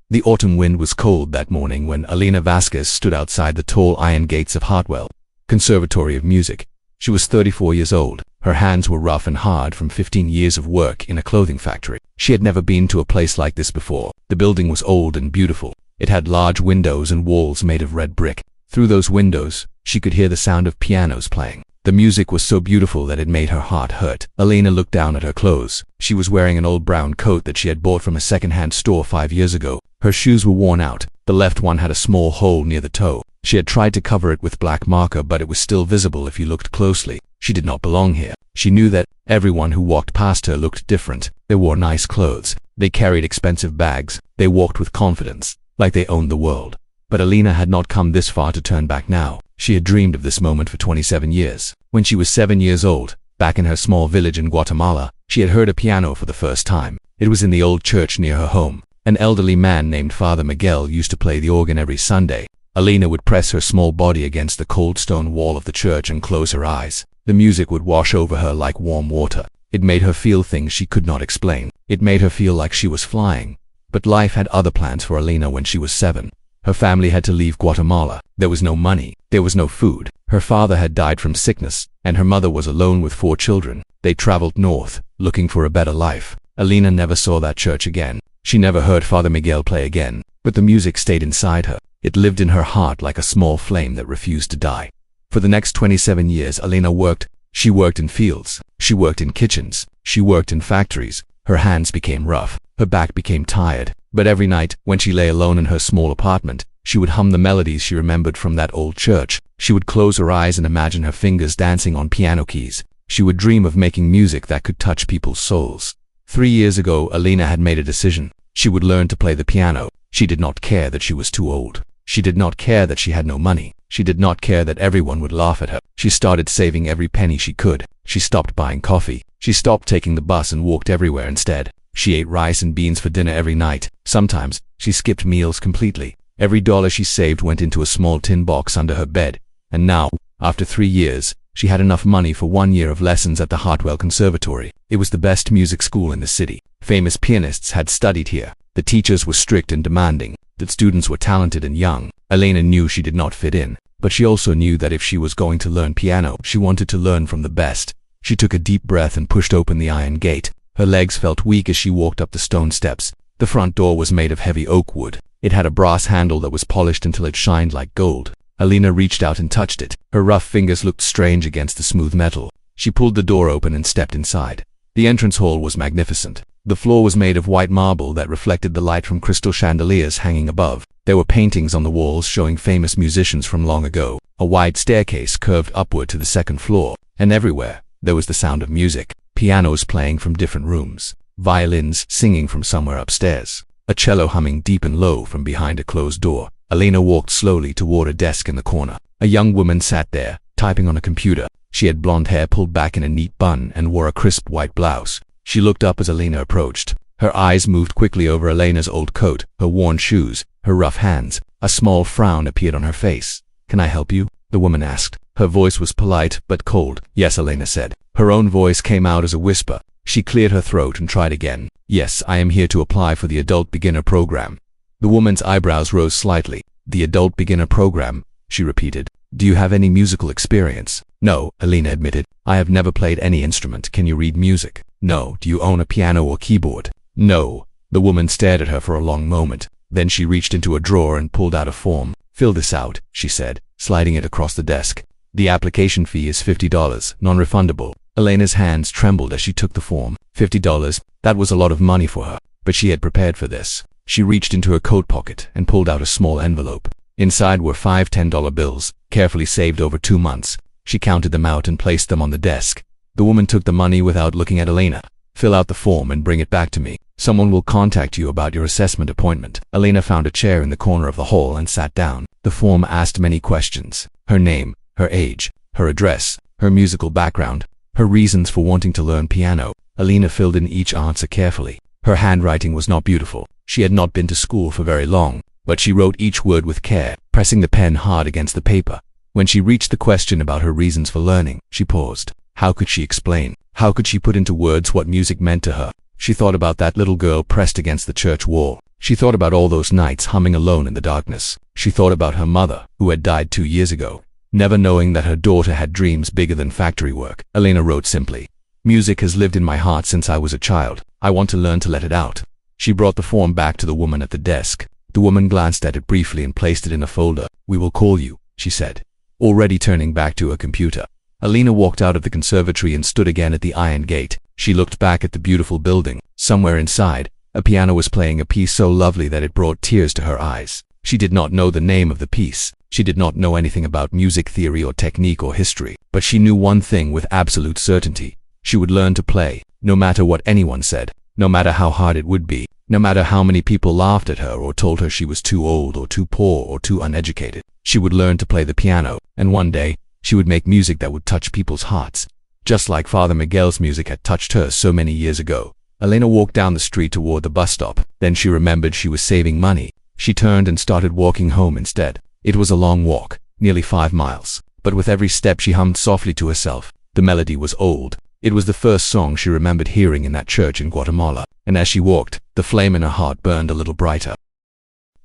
The autumn wind was cold that morning when Alina Vasquez stood outside the tall iron gates of Hartwell Conservatory of Music. She was 34 years old. Her hands were rough and hard from 15 years of work in a clothing factory. She had never been to a place like this before. The building was old and beautiful. It had large windows and walls made of red brick. Through those windows, she could hear the sound of pianos playing. The music was so beautiful that it made her heart hurt. Alina looked down at her clothes. She was wearing an old brown coat that she had bought from a second-hand store 5 years ago. Her shoes were worn out. The left one had a small hole near the toe. She had tried to cover it with black marker, but it was still visible if you looked closely. She did not belong here. She knew that everyone who walked past her looked different. They wore nice clothes. They carried expensive bags. They walked with confidence, like they owned the world. But Alina had not come this far to turn back now. She had dreamed of this moment for 27 years. When she was 7 years old, back in her small village in Guatemala, she had heard a piano for the first time. It was in the old church near her home. An elderly man named Father Miguel used to play the organ every Sunday. Alina would press her small body against the cold stone wall of the church and close her eyes. The music would wash over her like warm water. It made her feel things she could not explain. It made her feel like she was flying. But life had other plans for Alina when she was 7. Her family had to leave Guatemala. There was no money. There was no food. Her father had died from sickness, and her mother was alone with 4 children. They traveled north, looking for a better life. Alina never saw that church again. She never heard Father Miguel play again, but the music stayed inside her. It lived in her heart like a small flame that refused to die. For the next 27 years, Alina worked. She worked in fields. She worked in kitchens. She worked in factories. Her hands became rough. Her back became tired. But every night, when she lay alone in her small apartment, she would hum the melodies she remembered from that old church. She would close her eyes and imagine her fingers dancing on piano keys. She would dream of making music that could touch people's souls. 3 years ago, Alina had made a decision. She would learn to play the piano. She did not care that she was too old. She did not care that she had no money. She did not care that everyone would laugh at her. She started saving every penny she could. She stopped buying coffee. She stopped taking the bus and walked everywhere instead. She ate rice and beans for dinner every night. Sometimes, she skipped meals completely. Every dollar she saved went into a small tin box under her bed. And now, after 3 years, she had enough money for 1 year of lessons at the Hartwell Conservatory. It was the best music school in the city. Famous pianists had studied here. The teachers were strict and demanding. The students were talented and young. Alina knew she did not fit in, but she also knew that if she was going to learn piano, she wanted to learn from the best. She took a deep breath and pushed open the iron gate. Her legs felt weak as she walked up the stone steps. The front door was made of heavy oak wood. It had a brass handle that was polished until it shined like gold. Alina reached out and touched it. Her rough fingers looked strange against the smooth metal. She pulled the door open and stepped inside. The entrance hall was magnificent. The floor was made of white marble that reflected the light from crystal chandeliers hanging above. There were paintings on the walls showing famous musicians from long ago. A wide staircase curved upward to the second floor, and everywhere, there was the sound of music. Pianos playing from different rooms. Violins singing from somewhere upstairs. A cello humming deep and low from behind a closed door. Alina walked slowly toward a desk in the corner. A young woman sat there, typing on a computer. She had blonde hair pulled back in a neat bun and wore a crisp white blouse. She looked up as Alina approached. Her eyes moved quickly over Alina's old coat, her worn shoes, her rough hands. A small frown appeared on her face. "Can I help you?" the woman asked. Her voice was polite but cold. "Yes," Alina said. Her own voice came out as a whisper. She cleared her throat and tried again. "Yes, I am here to apply for the Adult Beginner Program." The woman's eyebrows rose slightly. "The Adult Beginner Program," she repeated. "Do you have any musical experience?" "No," Alina admitted. "I have never played any instrument. Can you read music?" "No." "Do you own a piano or keyboard?" "No." The woman stared at her for a long moment. Then she reached into a drawer and pulled out a form. "Fill this out," she said, sliding it across the desk. "The application fee is $50, non-refundable." Alina's hands trembled as she took the form. $50, that was a lot of money for her, but she had prepared for this. She reached into her coat pocket and pulled out a small envelope. Inside were 5 $10 bills, carefully saved over 2 months. She counted them out and placed them on the desk. The woman took the money without looking at Alina. "Fill out the form and bring it back to me. Someone will contact you about your assessment appointment." Alina found a chair in the corner of the hall and sat down. The form asked many questions. Her name, her age, her address, her musical background, her reasons for wanting to learn piano. Alina filled in each answer carefully. Her handwriting was not beautiful. She had not been to school for very long, but she wrote each word with care, pressing the pen hard against the paper. When she reached the question about her reasons for learning, she paused. How could she explain? How could she put into words what music meant to her? She thought about that little girl pressed against the church wall. She thought about all those nights humming alone in the darkness. She thought about her mother, who had died 2 years ago, never knowing that her daughter had dreams bigger than factory work. Alina wrote simply, "Music has lived in my heart since I was a child. I want to learn to let it out." She brought the form back to the woman at the desk. The woman glanced at it briefly and placed it in a folder. "We will call you," she said, already turning back to her computer. Alina walked out of the conservatory and stood again at the iron gate. She looked back at the beautiful building. Somewhere inside, a piano was playing a piece so lovely that it brought tears to her eyes. She did not know the name of the piece. She did not know anything about music theory or technique or history. But she knew one thing with absolute certainty. She would learn to play, no matter what anyone said, no matter how hard it would be, no matter how many people laughed at her or told her she was too old or too poor or too uneducated. She would learn to play the piano, and one day, she would make music that would touch people's hearts, just like Father Miguel's music had touched hers so many years ago. Alina walked down the street toward the bus stop. Then she remembered she was saving money. She turned and started walking home instead. It was a long walk, nearly 5 miles, but with every step she hummed softly to herself. The melody was old. It was the first song she remembered hearing in that church in Guatemala, and as she walked, the flame in her heart burned a little brighter.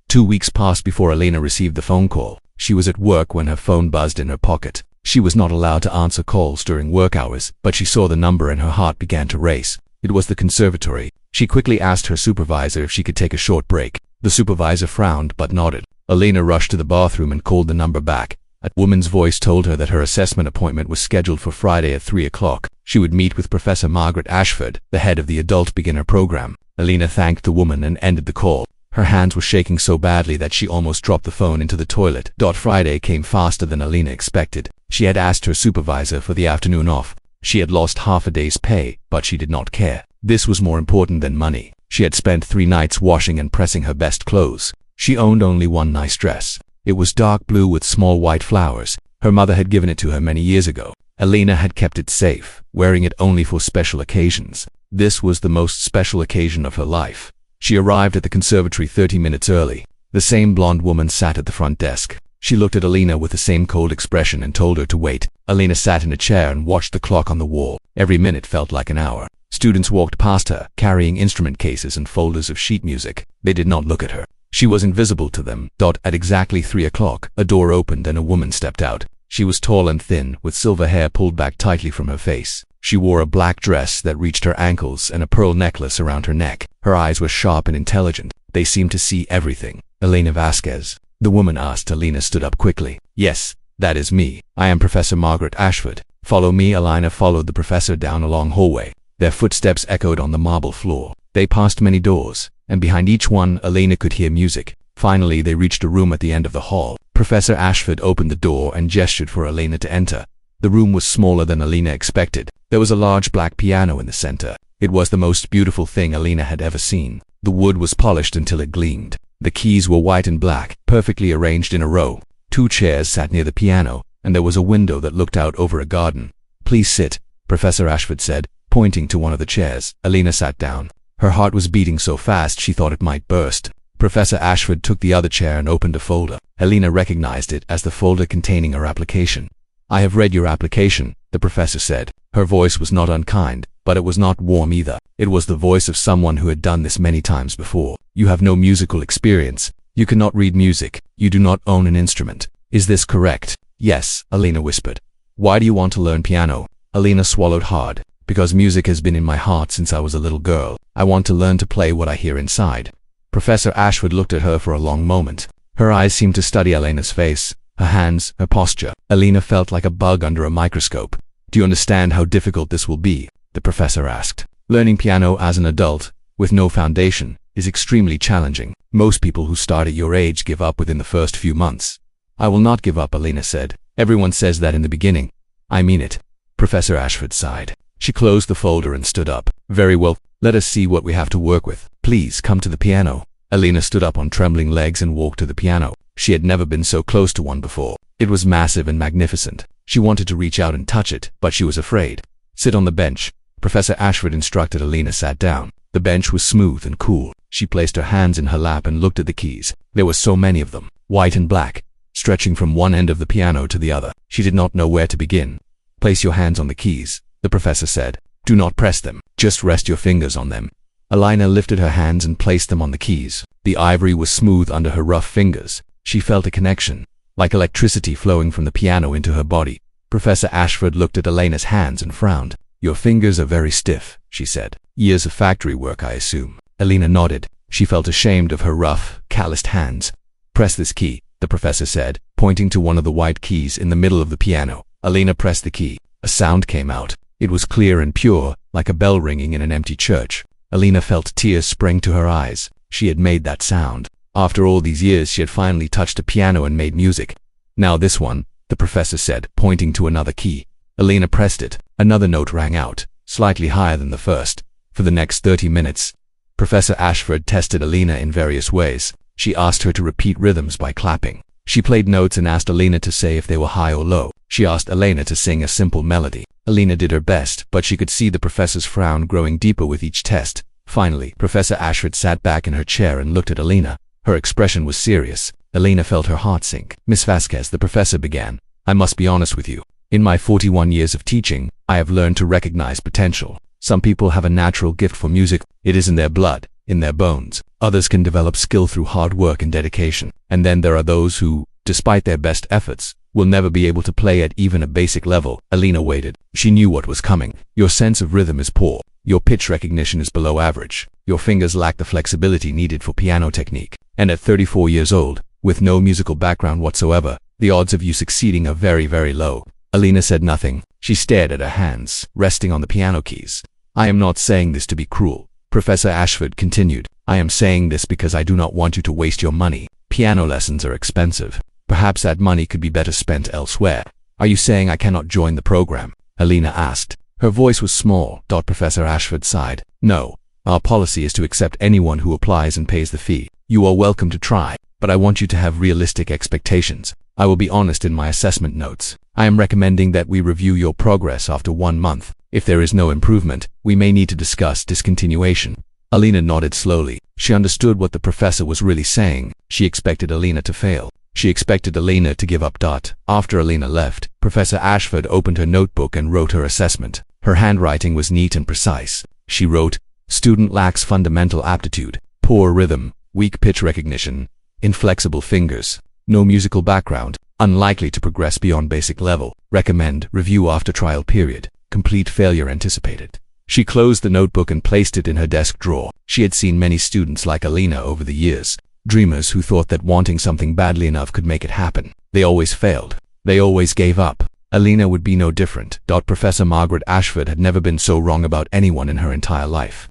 2 weeks passed before Alina received the phone call. She was at work when her phone buzzed in her pocket. She was not allowed to answer calls during work hours, but she saw the number and her heart began to race. It was the conservatory. She quickly asked her supervisor if she could take a short break. The supervisor frowned but nodded. Alina rushed to the bathroom and called the number back. A woman's voice told her that her assessment appointment was scheduled for Friday at 3 o'clock. She would meet with Professor Margaret Ashford, the head of the adult beginner program. Alina thanked the woman and ended the call. Her hands were shaking so badly that she almost dropped the phone into the toilet. Friday came faster than Alina expected. She had asked her supervisor for the afternoon off. She had lost half a day's pay, but she did not care. This was more important than money. She had spent 3 nights washing and pressing her best clothes. She owned only one nice dress. It was dark blue with small white flowers. Her mother had given it to her many years ago. Alina had kept it safe, wearing it only for special occasions. This was the most special occasion of her life. She arrived at the conservatory 30 minutes early. The same blonde woman sat at the front desk. She looked at Alina with the same cold expression and told her to wait. Alina sat in a chair and watched the clock on the wall. Every minute felt like an hour. Students walked past her, carrying instrument cases and folders of sheet music. They did not look at her. She was invisible to them. At exactly 3 o'clock, a door opened and a woman stepped out. She was tall and thin, with silver hair pulled back tightly from her face. She wore a black dress that reached her ankles and a pearl necklace around her neck. Her eyes were sharp and intelligent. They seemed to see everything. "Elena Vasquez?" the woman asked. Alina stood up quickly. "Yes, that is me. I am Professor Margaret Ashford. Follow me." Alina followed the professor down a long hallway. Their footsteps echoed on the marble floor. They passed many doors, and behind each one, Alina could hear music. Finally, they reached a room at the end of the hall. Professor Ashford opened the door and gestured for Alina to enter. The room was smaller than Alina expected. There was a large black piano in the center. It was the most beautiful thing Alina had ever seen. The wood was polished until it gleamed. The keys were white and black, perfectly arranged in a row. 2 chairs sat near the piano, and there was a window that looked out over a garden. "Please sit," Professor Ashford said, pointing to one of the chairs. Alina sat down. Her heart was beating so fast she thought it might burst. Professor Ashford took the other chair and opened a folder. Alina recognized it as the folder containing her application. "I have read your application," the professor said. Her voice was not unkind, but it was not warm either. It was the voice of someone who had done this many times before. "You have no musical experience. You cannot read music. You do not own an instrument. Is this correct?" "Yes," Alina whispered. "Why do you want to learn piano?" Alina swallowed hard. "Because music has been in my heart since I was a little girl. I want to learn to play what I hear inside." Professor Ashford looked at her for a long moment. Her eyes seemed to study Alina's face, her hands, her posture. Alina felt like a bug under a microscope. "Do you understand how difficult this will be?" the professor asked. "Learning piano as an adult, with no foundation, is extremely challenging. Most people who start at your age give up within the first few months." "I will not give up," Alina said. "Everyone says that in the beginning." "I mean it." Professor Ashford sighed. She closed the folder and stood up. "Very well, let us see what we have to work with. Please come to the piano." Alina stood up on trembling legs and walked to the piano. She had never been so close to one before. It was massive and magnificent. She wanted to reach out and touch it, but she was afraid. "Sit on the bench," Professor Ashford instructed. Alina sat down. The bench was smooth and cool. She placed her hands in her lap and looked at the keys. There were so many of them, white and black, stretching from one end of the piano to the other. She did not know where to begin. "Place your hands on the keys," the professor said. "Do not press them. Just rest your fingers on them." Alina lifted her hands and placed them on the keys. The ivory was smooth under her rough fingers. She felt a connection, like electricity flowing from the piano into her body. Professor Ashford looked at Elena's hands and frowned. "Your fingers are very stiff," she said. "Years of factory work, I assume." Elena nodded. She felt ashamed of her rough, calloused hands. "Press this key," the professor said, pointing to one of the white keys in the middle of the piano. Elena pressed the key. A sound came out. It was clear and pure, like a bell ringing in an empty church. Elena felt tears spring to her eyes. She had made that sound. After all these years, she had finally touched a piano and made music. "Now this one," the professor said, pointing to another key. Elena pressed it. Another note rang out, slightly higher than the first. For the next 30 minutes, Professor Ashford tested Elena in various ways. She asked her to repeat rhythms by clapping. She played notes and asked Elena to say if they were high or low. She asked Elena to sing a simple melody. Elena did her best, but she could see the professor's frown growing deeper with each test. Finally, Professor Ashford sat back in her chair and looked at Elena. Her expression was serious. Elena felt her heart sink. "Miss Vasquez," the professor began, "I must be honest with you. In my 41 years of teaching, I have learned to recognize potential. Some people have a natural gift for music. It is in their blood, in their bones. Others can develop skill through hard work and dedication. And then there are those who, despite their best efforts, will never be able to play at even a basic level." Elena waited. She knew what was coming. "Your sense of rhythm is poor. Your pitch recognition is below average. Your fingers lack the flexibility needed for piano technique. And at 34 years old, with no musical background whatsoever, the odds of you succeeding are very, very low." Elena said nothing. She stared at her hands, resting on the piano keys. "I am not saying this to be cruel," Professor Ashford continued. "I am saying this because I do not want you to waste your money. Piano lessons are expensive. Perhaps that money could be better spent elsewhere." "Are you saying I cannot join the program?" Elena asked. Her voice was small. Professor Ashford sighed. "No. Our policy is to accept anyone who applies and pays the fee. You are welcome to try, but I want you to have realistic expectations. I will be honest in my assessment notes. I am recommending that we review your progress after 1 month. If there is no improvement, we may need to discuss discontinuation." Elena nodded slowly. She understood what the professor was really saying. She expected Elena to fail. She expected Elena to give up. After Elena left, Professor Ashford opened her notebook and wrote her assessment. Her handwriting was neat and precise. She wrote, "Student lacks fundamental aptitude, poor rhythm, weak pitch recognition, inflexible fingers, no musical background, unlikely to progress beyond basic level. Recommend review after trial period. Complete failure anticipated." She closed the notebook and placed it in her desk drawer. She had seen many students like Elena over the years, dreamers who thought that wanting something badly enough could make it happen. They always failed. They always gave up. Elena would be no different. Professor Margaret Ashford had never been so wrong about anyone in her entire life.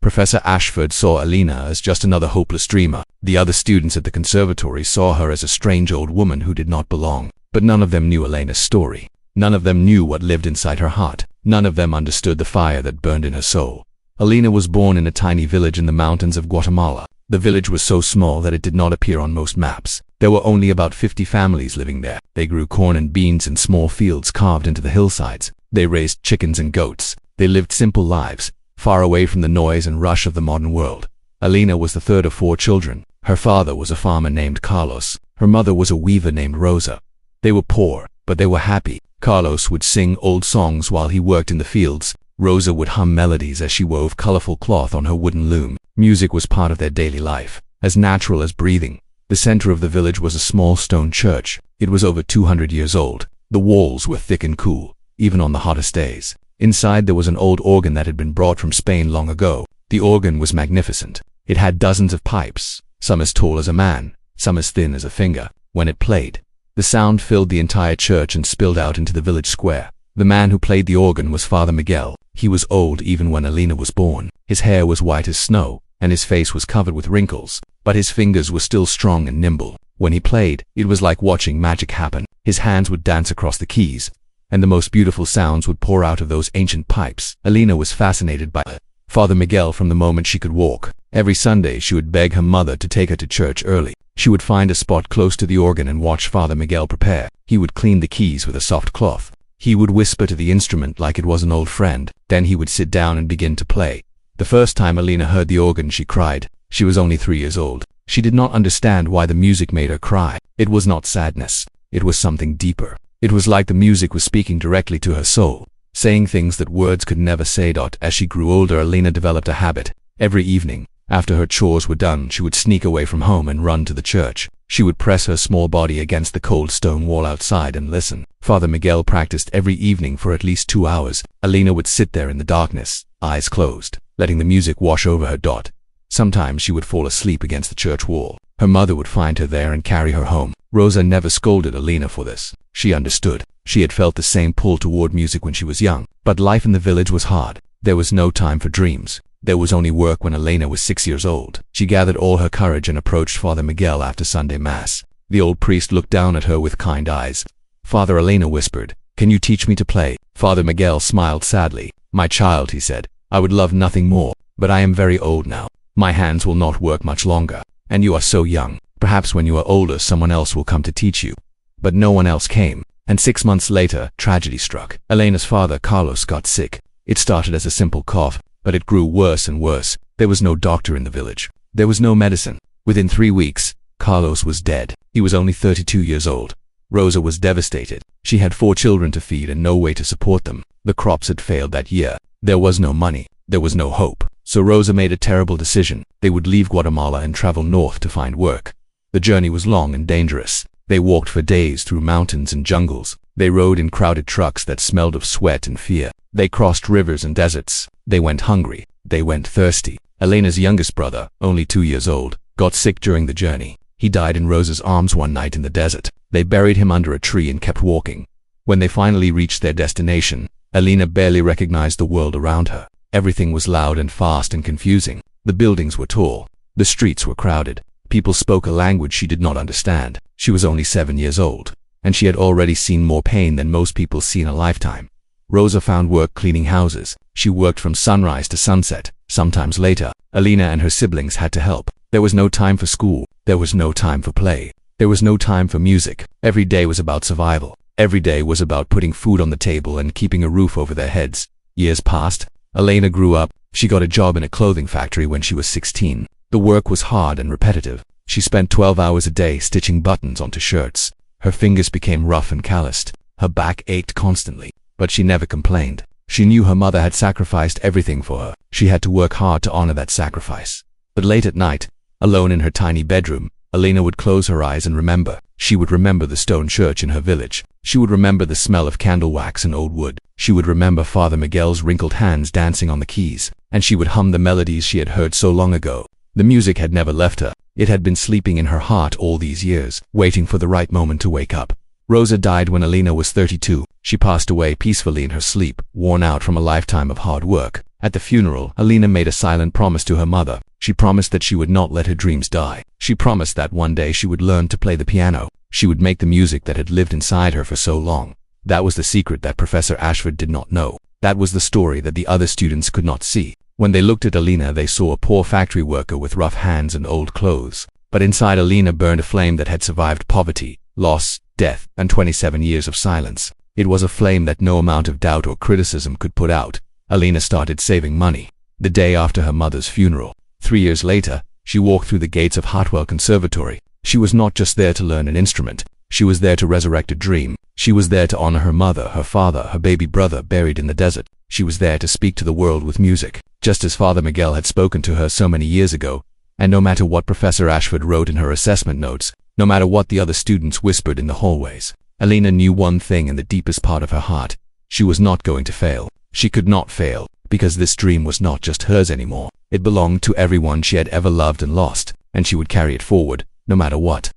Professor Ashford saw Elena as just another hopeless dreamer. The other students at the conservatory saw her as a strange old woman who did not belong. But none of them knew Elena's story. None of them knew what lived inside her heart. None of them understood the fire that burned in her soul. Elena was born in a tiny village in the mountains of Guatemala. The village was so small that it did not appear on most maps. There were only about 50 families living there. They grew corn and beans in small fields carved into the hillsides. They raised chickens and goats. They lived simple lives, far away from the noise and rush of the modern world. Elena was the third of 4 children. Her father was a farmer named Carlos. Her mother was a weaver named Rosa. They were poor, but they were happy. Carlos would sing old songs while he worked in the fields. Rosa would hum melodies as she wove colorful cloth on her wooden loom. Music was part of their daily life, as natural as breathing. The center of the village was a small stone church. It was over 200 years old. The walls were thick and cool, even on the hottest days. Inside there was an old organ that had been brought from Spain long ago. The organ was magnificent. It had dozens of pipes, some as tall as a man, some as thin as a finger. When it played, the sound filled the entire church and spilled out into the village square. The man who played the organ was Father Miguel. He was old even when Elena was born. His hair was white as snow, and his face was covered with wrinkles, but his fingers were still strong and nimble. When he played, it was like watching magic happen. His hands would dance across the keys, and the most beautiful sounds would pour out of those ancient pipes. Elena was fascinated by Father Miguel from the moment she could walk. Every Sunday she would beg her mother to take her to church early. She would find a spot close to the organ and watch Father Miguel prepare. He would clean the keys with a soft cloth. He would whisper to the instrument like it was an old friend. Then he would sit down and begin to play. The first time Elena heard the organ, she cried. She was only 3 years old. She did not understand why the music made her cry. It was not sadness. It was something deeper. It was like the music was speaking directly to her soul, saying things that words could never say. As she grew older, Elena developed a habit. Every evening, After her chores were done, she would sneak away from home and run to the church. She would press her small body against the cold stone wall outside and listen. Father Miguel practiced every evening for at least 2 hours. Alina would sit there in the darkness, eyes closed, letting the music wash over her. Sometimes she would fall asleep against the church wall. Her mother would find her there and carry her home. Rosa never scolded Alina for this. She understood. She had felt the same pull toward music when she was young. But life in the village was hard. There was no time for dreams. There was only work. When Alina was 6 years old, she gathered all her courage and approached Father Miguel after Sunday Mass. The old priest looked down at her with kind eyes. "Father," Alina whispered, "can you teach me to play?" Father Miguel smiled sadly. "My child," he said, "I would love nothing more, but I am very old now. My hands will not work much longer, and you are so young. Perhaps when you are older someone else will come to teach you." But no one else came, and 6 months later, tragedy struck. Alina's father, Carlos, got sick. It started as a simple cough, but it grew worse and worse. There was no doctor in the village. There was no medicine. Within 3 weeks, Carlos was dead. He was only 32 years old. Rosa was devastated. She had 4 children to feed and no way to support them. The crops had failed that year. There was no money. There was no hope. So Rosa made a terrible decision. They would leave Guatemala and travel north to find work. The journey was long and dangerous. They walked for days through mountains and jungles. They rode in crowded trucks that smelled of sweat and fear. They crossed rivers and deserts. They went hungry. They went thirsty. Alina's youngest brother, only 2 years old, got sick during the journey. He died in Rosa's arms one night in the desert. They buried him under a tree and kept walking. When they finally reached their destination, Alina barely recognized the world around her. Everything was loud and fast and confusing. The buildings were tall. The streets were crowded. People spoke a language she did not understand. She was only 7 years old, and she had already seen more pain than most people see in a lifetime. Rosa found work cleaning houses. She worked from sunrise to sunset. Sometimes later, Alina and her siblings had to help. There was no time for school. There was no time for play. There was no time for music. Every day was about survival. Every day was about putting food on the table and keeping a roof over their heads. Years passed. Alina grew up. She got a job in a clothing factory when she was 16. The work was hard and repetitive. She spent 12 hours a day stitching buttons onto shirts. Her fingers became rough and calloused. Her back ached constantly, but she never complained. She knew her mother had sacrificed everything for her. She had to work hard to honor that sacrifice. But late at night, alone in her tiny bedroom, Alina would close her eyes and remember. She would remember the stone church in her village. She would remember the smell of candle wax and old wood. She would remember Father Miguel's wrinkled hands dancing on the keys, and she would hum the melodies she had heard so long ago. The music had never left her. It had been sleeping in her heart all these years, waiting for the right moment to wake up. Rosa died when Alina was 32. She passed away peacefully in her sleep, worn out from a lifetime of hard work. At the funeral, Alina made a silent promise to her mother. She promised that she would not let her dreams die. She promised that one day she would learn to play the piano. She would make the music that had lived inside her for so long. That was the secret that Professor Ashford did not know. That was the story that the other students could not see. When they looked at Alina, they saw a poor factory worker with rough hands and old clothes. But inside Alina burned a flame that had survived poverty, loss, death, and 27 years of silence. It was a flame that no amount of doubt or criticism could put out. Alina started saving money. The day after her mother's funeral, 3 years later, she walked through the gates of Hartwell Conservatory. She was not just there to learn an instrument. She was there to resurrect a dream. She was there to honor her mother, her father, her baby brother buried in the desert. She was there to speak to the world with music, just as Father Miguel had spoken to her so many years ago. And no matter what Professor Ashford wrote in her assessment notes, no matter what the other students whispered in the hallways, Alina knew one thing in the deepest part of her heart. She was not going to fail. She could not fail, because this dream was not just hers anymore. It belonged to everyone she had ever loved and lost, and she would carry it forward, no matter what.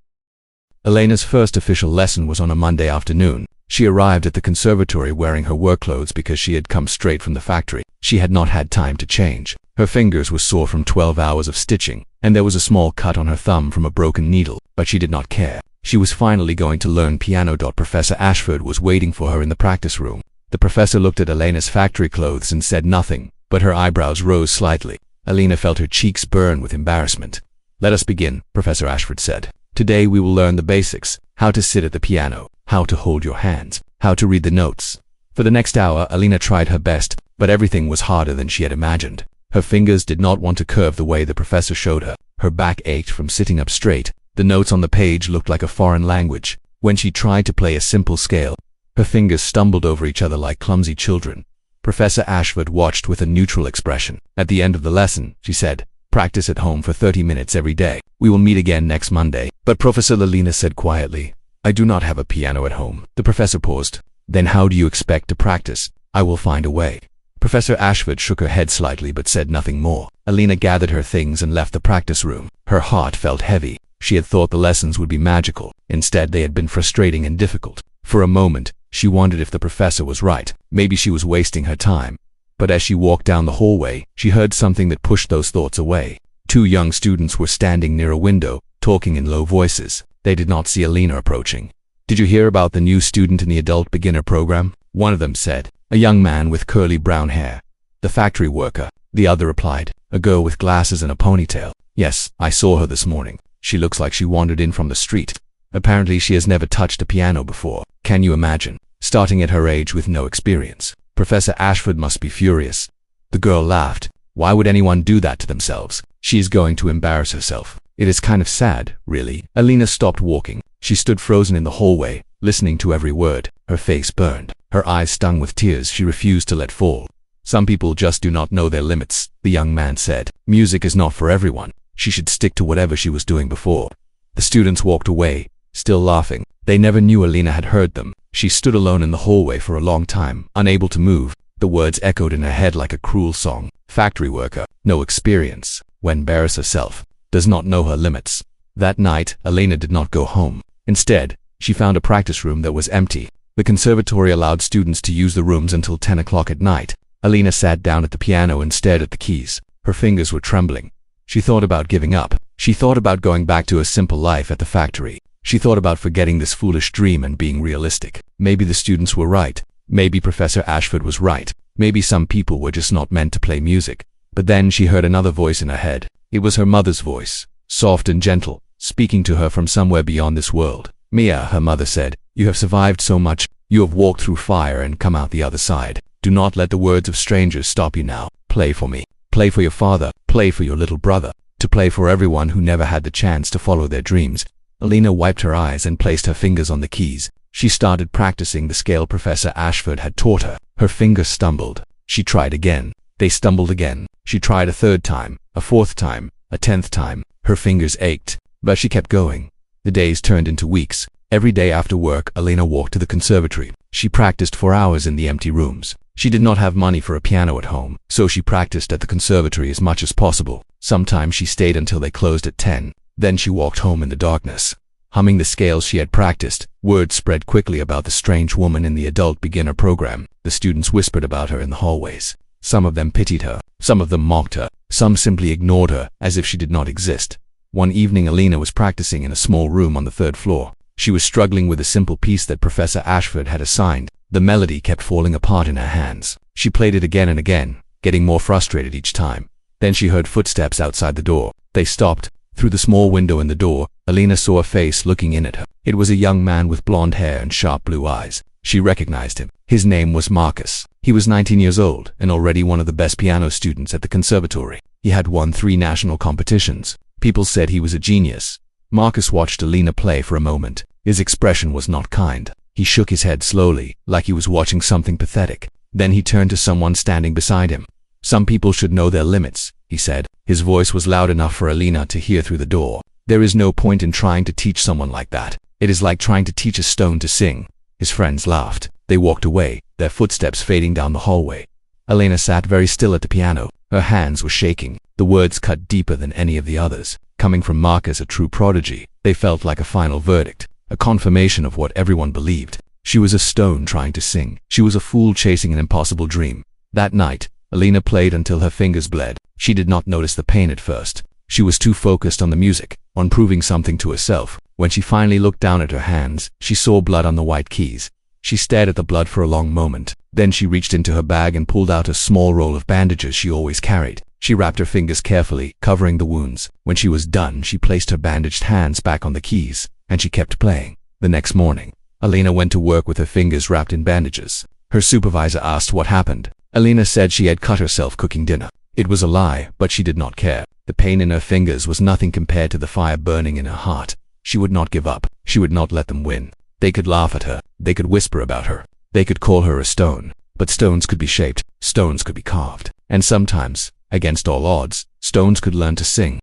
Alina's first official lesson was on a Monday afternoon. She arrived at the conservatory wearing her work clothes because she had come straight from the factory. She had not had time to change. Her fingers were sore from 12 hours of stitching, and there was a small cut on her thumb from a broken needle, but she did not care. She was finally going to learn piano. Professor Ashford was waiting for her in the practice room. The professor looked at Alina's factory clothes and said nothing, but her eyebrows rose slightly. Alina felt her cheeks burn with embarrassment. "Let us begin," Professor Ashford said. "Today we will learn the basics, how to sit at the piano, how to hold your hands, how to read the notes." For the next hour, Alina tried her best, but everything was harder than she had imagined. Her fingers did not want to curve the way the professor showed her. Her back ached from sitting up straight. The notes on the page looked like a foreign language. When she tried to play a simple scale, her fingers stumbled over each other like clumsy children. Professor Ashford watched with a neutral expression. At the end of the lesson, she said, Practice at home for 30 minutes every day. We will meet again next Monday." "But Professor," Alina said quietly, "I do not have a piano at home." The professor paused. "Then how do you expect to practice?" "I will find a way." Professor Ashford shook her head slightly but said nothing more. Alina gathered her things and left the practice room. Her heart felt heavy. She had thought the lessons would be magical. Instead, they had been frustrating and difficult. For a moment, she wondered if the professor was right. Maybe she was wasting her time. But as she walked down the hallway, she heard something that pushed those thoughts away. Two young students were standing near a window, talking in low voices. They did not see Alina approaching. "Did you hear about the new student in the adult beginner program?" one of them said. "A young man with curly brown hair." "The factory worker," the other replied. "A girl with glasses and a ponytail." "Yes, I saw her this morning. She looks like she wandered in from the street. Apparently she has never touched a piano before. Can you imagine? Starting at her age with no experience. Professor Ashford must be furious." The girl laughed. "Why would anyone do that to themselves? She is going to embarrass herself. It is kind of sad, really." Alina stopped walking. She stood frozen in the hallway, listening to every word. Her face burned. Her eyes stung with tears she refused to let fall. "Some people just do not know their limits," the young man said. "Music is not for everyone. She should stick to whatever she was doing before." The students walked away, still laughing. They never knew Alina had heard them. She stood alone in the hallway for a long time, unable to move. The words echoed in her head like a cruel song. Factory worker, no experience, when embarrass herself, does not know her limits. That night, Alina did not go home. Instead, she found a practice room that was empty. The conservatory allowed students to use the rooms until 10 o'clock at night. Alina sat down at the piano and stared at the keys. Her fingers were trembling. She thought about giving up. She thought about going back to a simple life at the factory. She thought about forgetting this foolish dream and being realistic. Maybe the students were right. Maybe Professor Ashford was right. Maybe some people were just not meant to play music. But then she heard another voice in her head. It was her mother's voice, soft and gentle, speaking to her from somewhere beyond this world. "Mia," her mother said, "you have survived so much. You have walked through fire and come out the other side. Do not let the words of strangers stop you now. Play for me. Play for your father. Play for your little brother. To play for everyone who never had the chance to follow their dreams." Alina wiped her eyes and placed her fingers on the keys. She started practicing the scale Professor Ashford had taught her. Her fingers stumbled. She tried again. They stumbled again. She tried a third time, a fourth time, a 10th time. Her fingers ached, but she kept going. The days turned into weeks. Every day after work, Alina walked to the conservatory. She practiced for hours in the empty rooms. She did not have money for a piano at home, so she practiced at the conservatory as much as possible. Sometimes she stayed until they closed at 10. Then she walked home in the darkness. Humming the scales she had practiced, word spread quickly about the strange woman in the adult beginner program. The students whispered about her in the hallways. Some of them pitied her. Some of them mocked her. Some simply ignored her, as if she did not exist. One evening, Alina was practicing in a small room on the 3rd floor. She was struggling with a simple piece that Professor Ashford had assigned. The melody kept falling apart in her hands. She played it again and again, getting more frustrated each time. Then she heard footsteps outside the door. They stopped. Through the small window in the door, Alina saw a face looking in at her. It was a young man with blonde hair and sharp blue eyes. She recognized him. His name was Marcus. He was 19 years old and already one of the best piano students at the conservatory. He had won 3 national competitions. People said he was a genius. Marcus watched Alina play for a moment. His expression was not kind. He shook his head slowly, like he was watching something pathetic. Then he turned to someone standing beside him. "Some people should know their limits," he said. His voice was loud enough for Alina to hear through the door. "There is no point in trying to teach someone like that. It is like trying to teach a stone to sing." His friends laughed. They walked away, their footsteps fading down the hallway. Alina sat very still at the piano. Her hands were shaking. The words cut deeper than any of the others. Coming from Marcus, a true prodigy, they felt like a final verdict, a confirmation of what everyone believed. She was a stone trying to sing. She was a fool chasing an impossible dream. That night, Alina played until her fingers bled. She did not notice the pain at first. She was too focused on the music, on proving something to herself. When she finally looked down at her hands, she saw blood on the white keys. She stared at the blood for a long moment. Then she reached into her bag and pulled out a small roll of bandages she always carried. She wrapped her fingers carefully, covering the wounds. When she was done, she placed her bandaged hands back on the keys, and she kept playing. The next morning, Alina went to work with her fingers wrapped in bandages. Her supervisor asked what happened. Alina said she had cut herself cooking dinner. It was a lie, but she did not care. The pain in her fingers was nothing compared to the fire burning in her heart. She would not give up. She would not let them win. They could laugh at her. They could whisper about her. They could call her a stone. But stones could be shaped. Stones could be carved. And sometimes, against all odds, stones could learn to sing.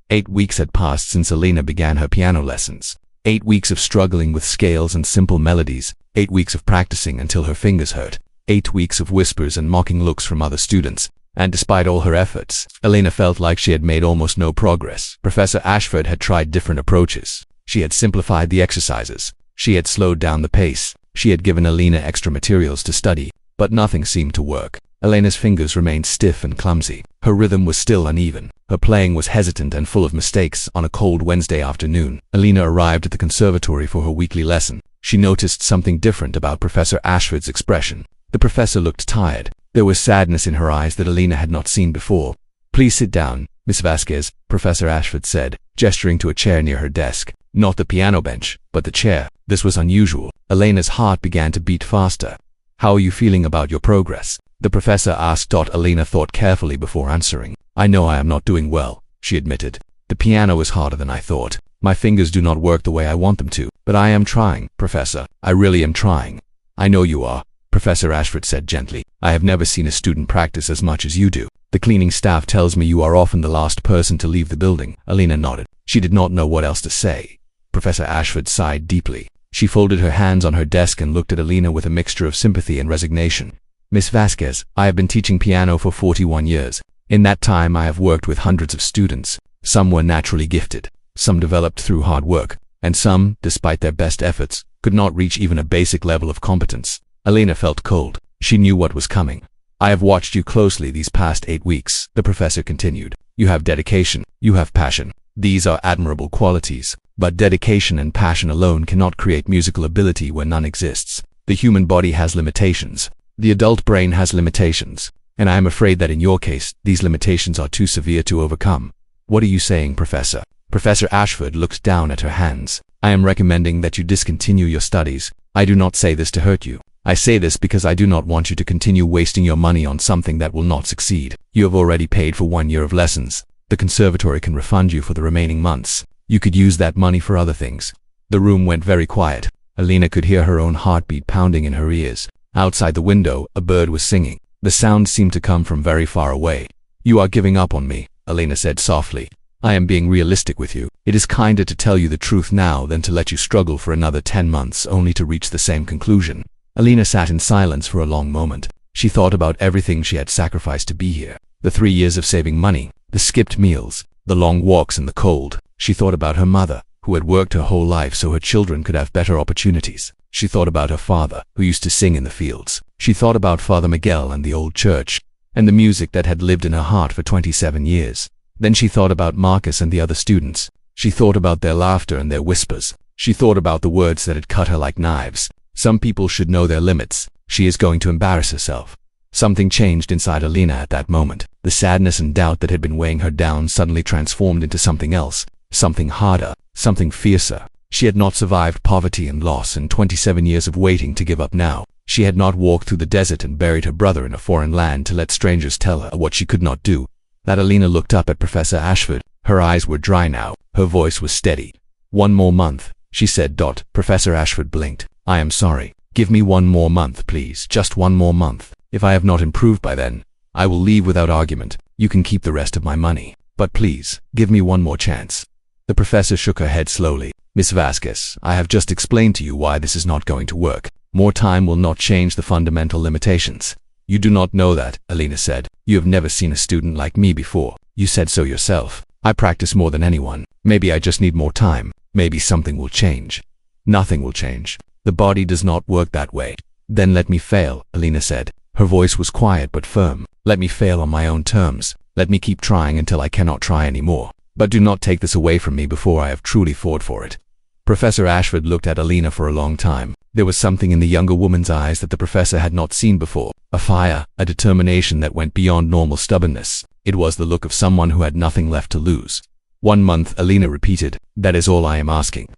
8 weeks had passed since Alina began her piano lessons. 8 weeks of struggling with scales and simple melodies. 8 weeks of practicing until her fingers hurt. 8 weeks of whispers and mocking looks from other students. And despite all her efforts, Alina felt like she had made almost no progress. Professor Ashford had tried different approaches. She had simplified the exercises. She had slowed down the pace. She had given Alina extra materials to study, but nothing seemed to work. Alina's fingers remained stiff and clumsy. Her rhythm was still uneven. Her playing was hesitant and full of mistakes. On a cold Wednesday afternoon, Alina arrived at the conservatory for her weekly lesson. She noticed something different about Professor Ashford's expression. The professor looked tired. There was sadness in her eyes that Alina had not seen before. "Please sit down, Miss Vasquez," Professor Ashford said, gesturing to a chair near her desk. Not the piano bench, but the chair. This was unusual. Alina's heart began to beat faster. "How are you feeling about your progress?" the professor asked. Alina thought carefully before answering. "I know I am not doing well," she admitted. "The piano is harder than I thought. My fingers do not work the way I want them to. But I am trying, Professor. I really am trying." "I know you are," Professor Ashford said gently. "I have never seen a student practice as much as you do. The cleaning staff tells me you are often the last person to leave the building." Alina nodded. She did not know what else to say. Professor Ashford sighed deeply. She folded her hands on her desk and looked at Alina with a mixture of sympathy and resignation. "Miss Vasquez, I have been teaching piano for 41 years. In that time I have worked with hundreds of students. Some were naturally gifted. Some developed through hard work. And some, despite their best efforts, could not reach even a basic level of competence." Alina felt cold. She knew what was coming. "I have watched you closely these past 8 weeks, the professor continued. "You have dedication. You have passion. These are admirable qualities. But dedication and passion alone cannot create musical ability where none exists. The human body has limitations. The adult brain has limitations. And I am afraid that in your case, these limitations are too severe to overcome." "What are you saying, Professor?" Professor Ashford looked down at her hands. "I am recommending that you discontinue your studies. I do not say this to hurt you. I say this because I do not want you to continue wasting your money on something that will not succeed. You have already paid for 1 year of lessons. The conservatory can refund you for the remaining months. You could use that money for other things." The room went very quiet. Alina could hear her own heartbeat pounding in her ears. Outside the window, a bird was singing. The sound seemed to come from very far away. "You are giving up on me," Alina said softly. "I am being realistic with you. It is kinder to tell you the truth now than to let you struggle for another 10 months only to reach the same conclusion." Alina sat in silence for a long moment. She thought about everything she had sacrificed to be here. The 3 years of saving money, the skipped meals, the long walks in the cold. She thought about her mother, who had worked her whole life so her children could have better opportunities. She thought about her father, who used to sing in the fields. She thought about Father Miguel and the old church, and the music that had lived in her heart for 27 years. Then she thought about Marcus and the other students. She thought about their laughter and their whispers. She thought about the words that had cut her like knives. Some people should know their limits. She is going to embarrass herself. Something changed inside Alina at that moment. The sadness and doubt that had been weighing her down suddenly transformed into something else, something harder, something fiercer. She had not survived poverty and loss and 27 years of waiting to give up now. She had not walked through the desert and buried her brother in a foreign land to let strangers tell her what she could not do. That Alina looked up at Professor Ashford. Her eyes were dry now. Her voice was steady. "1 more month," she said. Professor Ashford blinked. "I am sorry. Give me 1 more month, please. Just 1 more month. If I have not improved by then, I will leave without argument. You can keep the rest of my money. But please, give me 1 more chance." The professor shook her head slowly. "Miss Vasquez, I have just explained to you why this is not going to work. More time will not change the fundamental limitations." "You do not know that," Alina said. "You have never seen a student like me before. You said so yourself. I practice more than anyone. Maybe I just need more time. Maybe something will change." "Nothing will change. The body does not work that way." "Then let me fail," Alina said. Her voice was quiet but firm. "Let me fail on my own terms. Let me keep trying until I cannot try anymore. But do not take this away from me before I have truly fought for it." Professor Ashford looked at Alina for a long time. There was something in the younger woman's eyes that the professor had not seen before. A fire, a determination that went beyond normal stubbornness. It was the look of someone who had nothing left to lose. 1 month, Alina repeated. "That is all I am asking."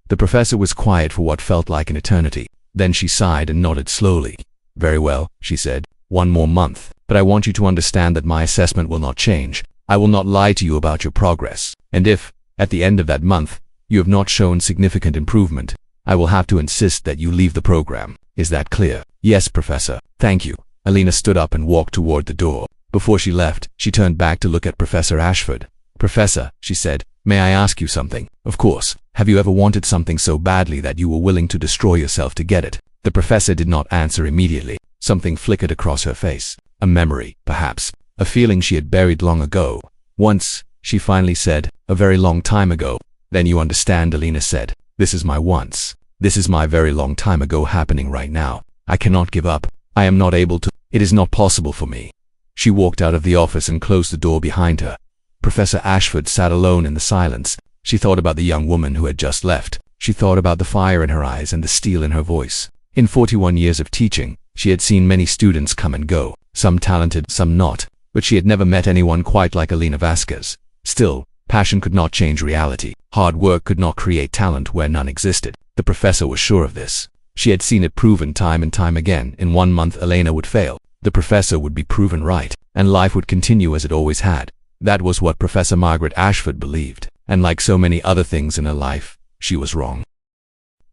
The professor was quiet for what felt like an eternity. Then she sighed and nodded slowly. "Very well," she said. 1 more month. But I want you to understand that my assessment will not change. I will not lie to you about your progress. And if, at the end of that month, you have not shown significant improvement, I will have to insist that you leave the program. Is that clear?" "Yes, Professor. Thank you." Alina stood up and walked toward the door. Before she left, she turned back to look at Professor Ashford. "Professor," she said, "may I ask you something?" "Of course. Have you ever wanted something so badly that you were willing to destroy yourself to get it?" The professor did not answer immediately. Something flickered across her face. A memory, perhaps. A feeling she had buried long ago. "Once," she finally said, "a very long time ago." "Then you understand," Alina said. "This is my once. This is my very long time ago happening right now. I cannot give up. I am not able to. It is not possible for me." She walked out of the office and closed the door behind her. Professor Ashford sat alone in the silence. She thought about the young woman who had just left. She thought about the fire in her eyes and the steel in her voice. In 41 years of teaching, she had seen many students come and go, some talented, some not, but she had never met anyone quite like Alina Vasquez. Still, passion could not change reality. Hard work could not create talent where none existed. The professor was sure of this. She had seen it proven time and time again. In 1 month, Elena would fail. The professor would be proven right, and life would continue as it always had. That was what Professor Margaret Ashford believed, and like so many other things in her life, she was wrong.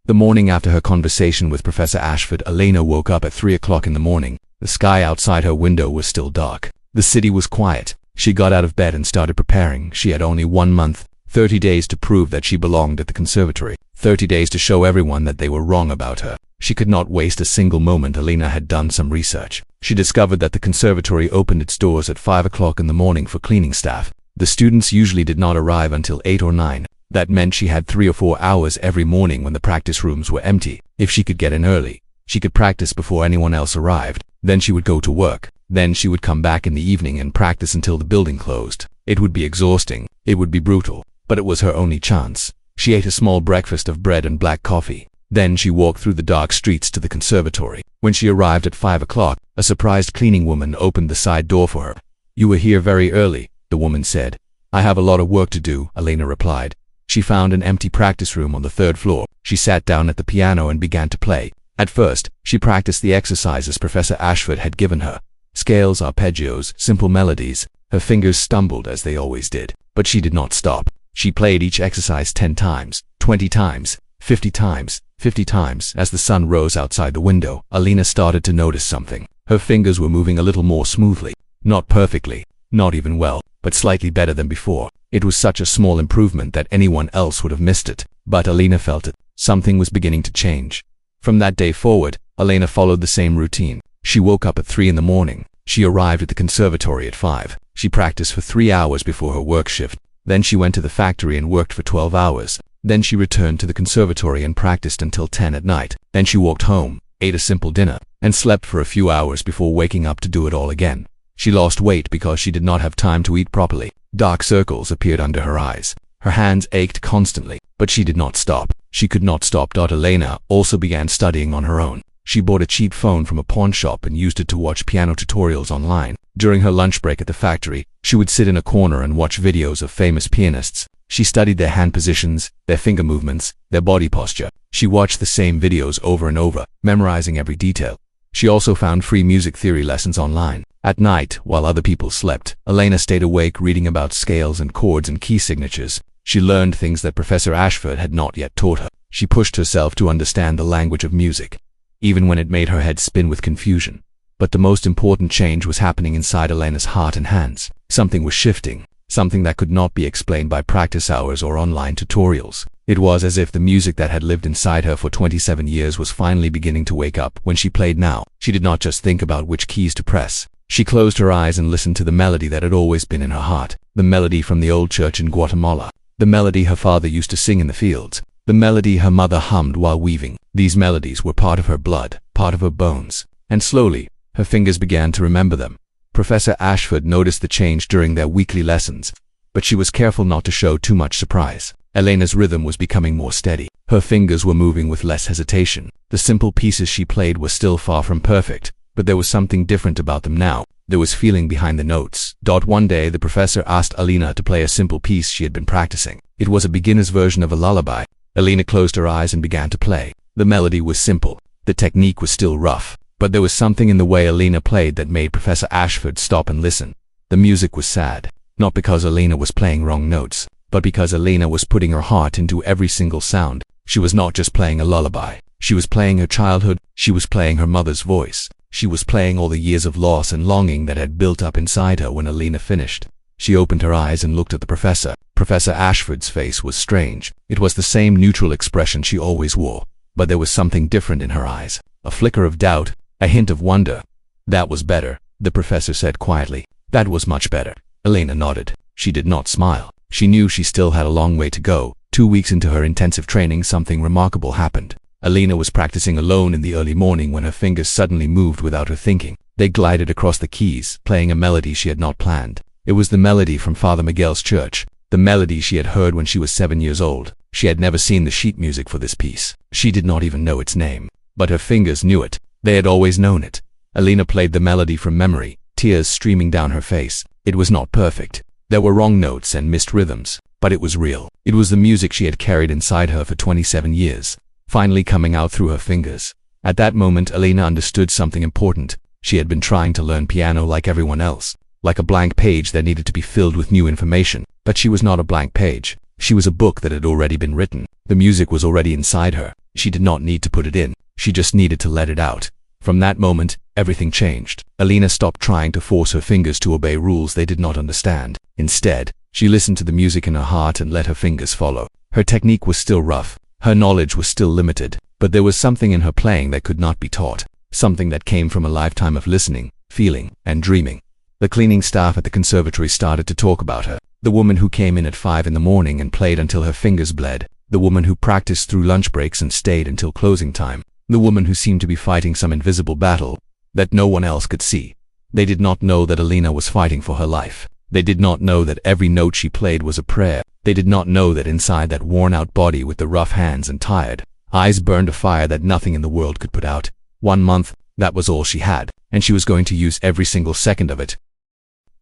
The morning after her conversation with Professor Ashford, Elena woke up at 3 o'clock in the morning. The sky outside her window was still dark. The city was quiet. She got out of bed and started preparing. She had only 1 month, 30 days to prove that she belonged at the conservatory, 30 days to show everyone that they were wrong about her. She could not waste a single moment. Elena had done some research. She discovered that the conservatory opened its doors at 5 o'clock in the morning for cleaning staff. The students usually did not arrive until 8 or 9. That meant she had 3 or 4 hours every morning when the practice rooms were empty. If she could get in early, she could practice before anyone else arrived. Then she would go to work. Then she would come back in the evening and practice until the building closed. It would be exhausting. It would be brutal. But it was her only chance. She ate a small breakfast of bread and black coffee. Then she walked through the dark streets to the conservatory. When she arrived at 5 o'clock, a surprised cleaning woman opened the side door for her. "You were here very early," the woman said. "I have a lot of work to do," Elena replied. She found an empty practice room on the 3rd floor. She sat down at the piano and began to play. At first, she practiced the exercises Professor Ashford had given her. Scales, arpeggios, simple melodies. Her fingers stumbled as they always did, but she did not stop. She played each exercise 10 times, 20 times, 50 times, 50 times. As the sun rose outside the window, Elena started to notice something. Her fingers were moving a little more smoothly. Not perfectly, not even well, but slightly better than before. It was such a small improvement that anyone else would have missed it, but Elena felt it. Something was beginning to change. From that day forward, Elena followed the same routine. She woke up at 3 in the morning. She arrived at the conservatory at 5. She practiced for 3 hours before her work shift. Then she went to the factory and worked for 12 hours. Then she returned to the conservatory and practiced until 10 at night. Then she walked home, ate a simple dinner, and slept for a few hours before waking up to do it all again. She lost weight because she did not have time to eat properly. Dark circles appeared under her eyes. Her hands ached constantly, but she did not stop. She could not stop. Elena also began studying on her own. She bought a cheap phone from a pawn shop and used it to watch piano tutorials online. During her lunch break at the factory, she would sit in a corner and watch videos of famous pianists. She studied their hand positions, their finger movements, their body posture. She watched the same videos over and over, memorizing every detail. She also found free music theory lessons online. At night, while other people slept, Elena stayed awake reading about scales and chords and key signatures. She learned things that Professor Ashford had not yet taught her. She pushed herself to understand the language of music, even when it made her head spin with confusion. But the most important change was happening inside Elena's heart and hands. Something was shifting, something that could not be explained by practice hours or online tutorials. It was as if the music that had lived inside her for 27 years was finally beginning to wake up. When she played now, she did not just think about which keys to press. She closed her eyes and listened to the melody that had always been in her heart. The melody from the old church in Guatemala. The melody her father used to sing in the fields. The melody her mother hummed while weaving. These melodies were part of her blood, part of her bones. And slowly, her fingers began to remember them. Professor Ashford noticed the change during their weekly lessons, but she was careful not to show too much surprise. Elena's rhythm was becoming more steady. Her fingers were moving with less hesitation. The simple pieces she played were still far from perfect, but there was something different about them now. There was feeling behind the notes. One day, the professor asked Elena to play a simple piece she had been practicing. It was a beginner's version of a lullaby. Elena closed her eyes and began to play. The melody was simple. The technique was still rough, but there was something in the way Elena played that made Professor Ashford stop and listen. The music was sad, not because Elena was playing wrong notes, but because Elena was putting her heart into every single sound. She was not just playing a lullaby. She was playing her childhood. She was playing her mother's voice. She was playing all the years of loss and longing that had built up inside her when Alina finished. She opened her eyes and looked at the professor. Professor Ashford's face was strange. It was the same neutral expression she always wore, but there was something different in her eyes. A flicker of doubt, a hint of wonder. "That was better," the professor said quietly. "That was much better." Alina nodded. She did not smile. She knew she still had a long way to go. 2 weeks into her intensive training, something remarkable happened. Alina was practicing alone in the early morning when her fingers suddenly moved without her thinking. They glided across the keys, playing a melody she had not planned. It was the melody from Father Miguel's church, the melody she had heard when she was 7 years old. She had never seen the sheet music for this piece. She did not even know its name. But her fingers knew it. They had always known it. Alina played the melody from memory, tears streaming down her face. It was not perfect. There were wrong notes and missed rhythms, but it was real. It was the music she had carried inside her for 27 years, finally coming out through her fingers. At that moment, Alina understood something important. She had been trying to learn piano like everyone else, like a blank page that needed to be filled with new information. But she was not a blank page. She was a book that had already been written. The music was already inside her. She did not need to put it in. She just needed to let it out. From that moment, everything changed. Alina stopped trying to force her fingers to obey rules they did not understand. Instead, she listened to the music in her heart and let her fingers follow. Her technique was still rough. Her knowledge was still limited. But there was something in her playing that could not be taught. Something that came from a lifetime of listening, feeling, and dreaming. The cleaning staff at the conservatory started to talk about her. The woman who came in at 5 in the morning and played until her fingers bled. The woman who practiced through lunch breaks and stayed until closing time. The woman who seemed to be fighting some invisible battle that no one else could see. They did not know that Alina was fighting for her life. They did not know that every note she played was a prayer. They did not know that inside that worn-out body with the rough hands and tired eyes burned a fire that nothing in the world could put out. 1 month, that was all she had, and she was going to use every single second of it.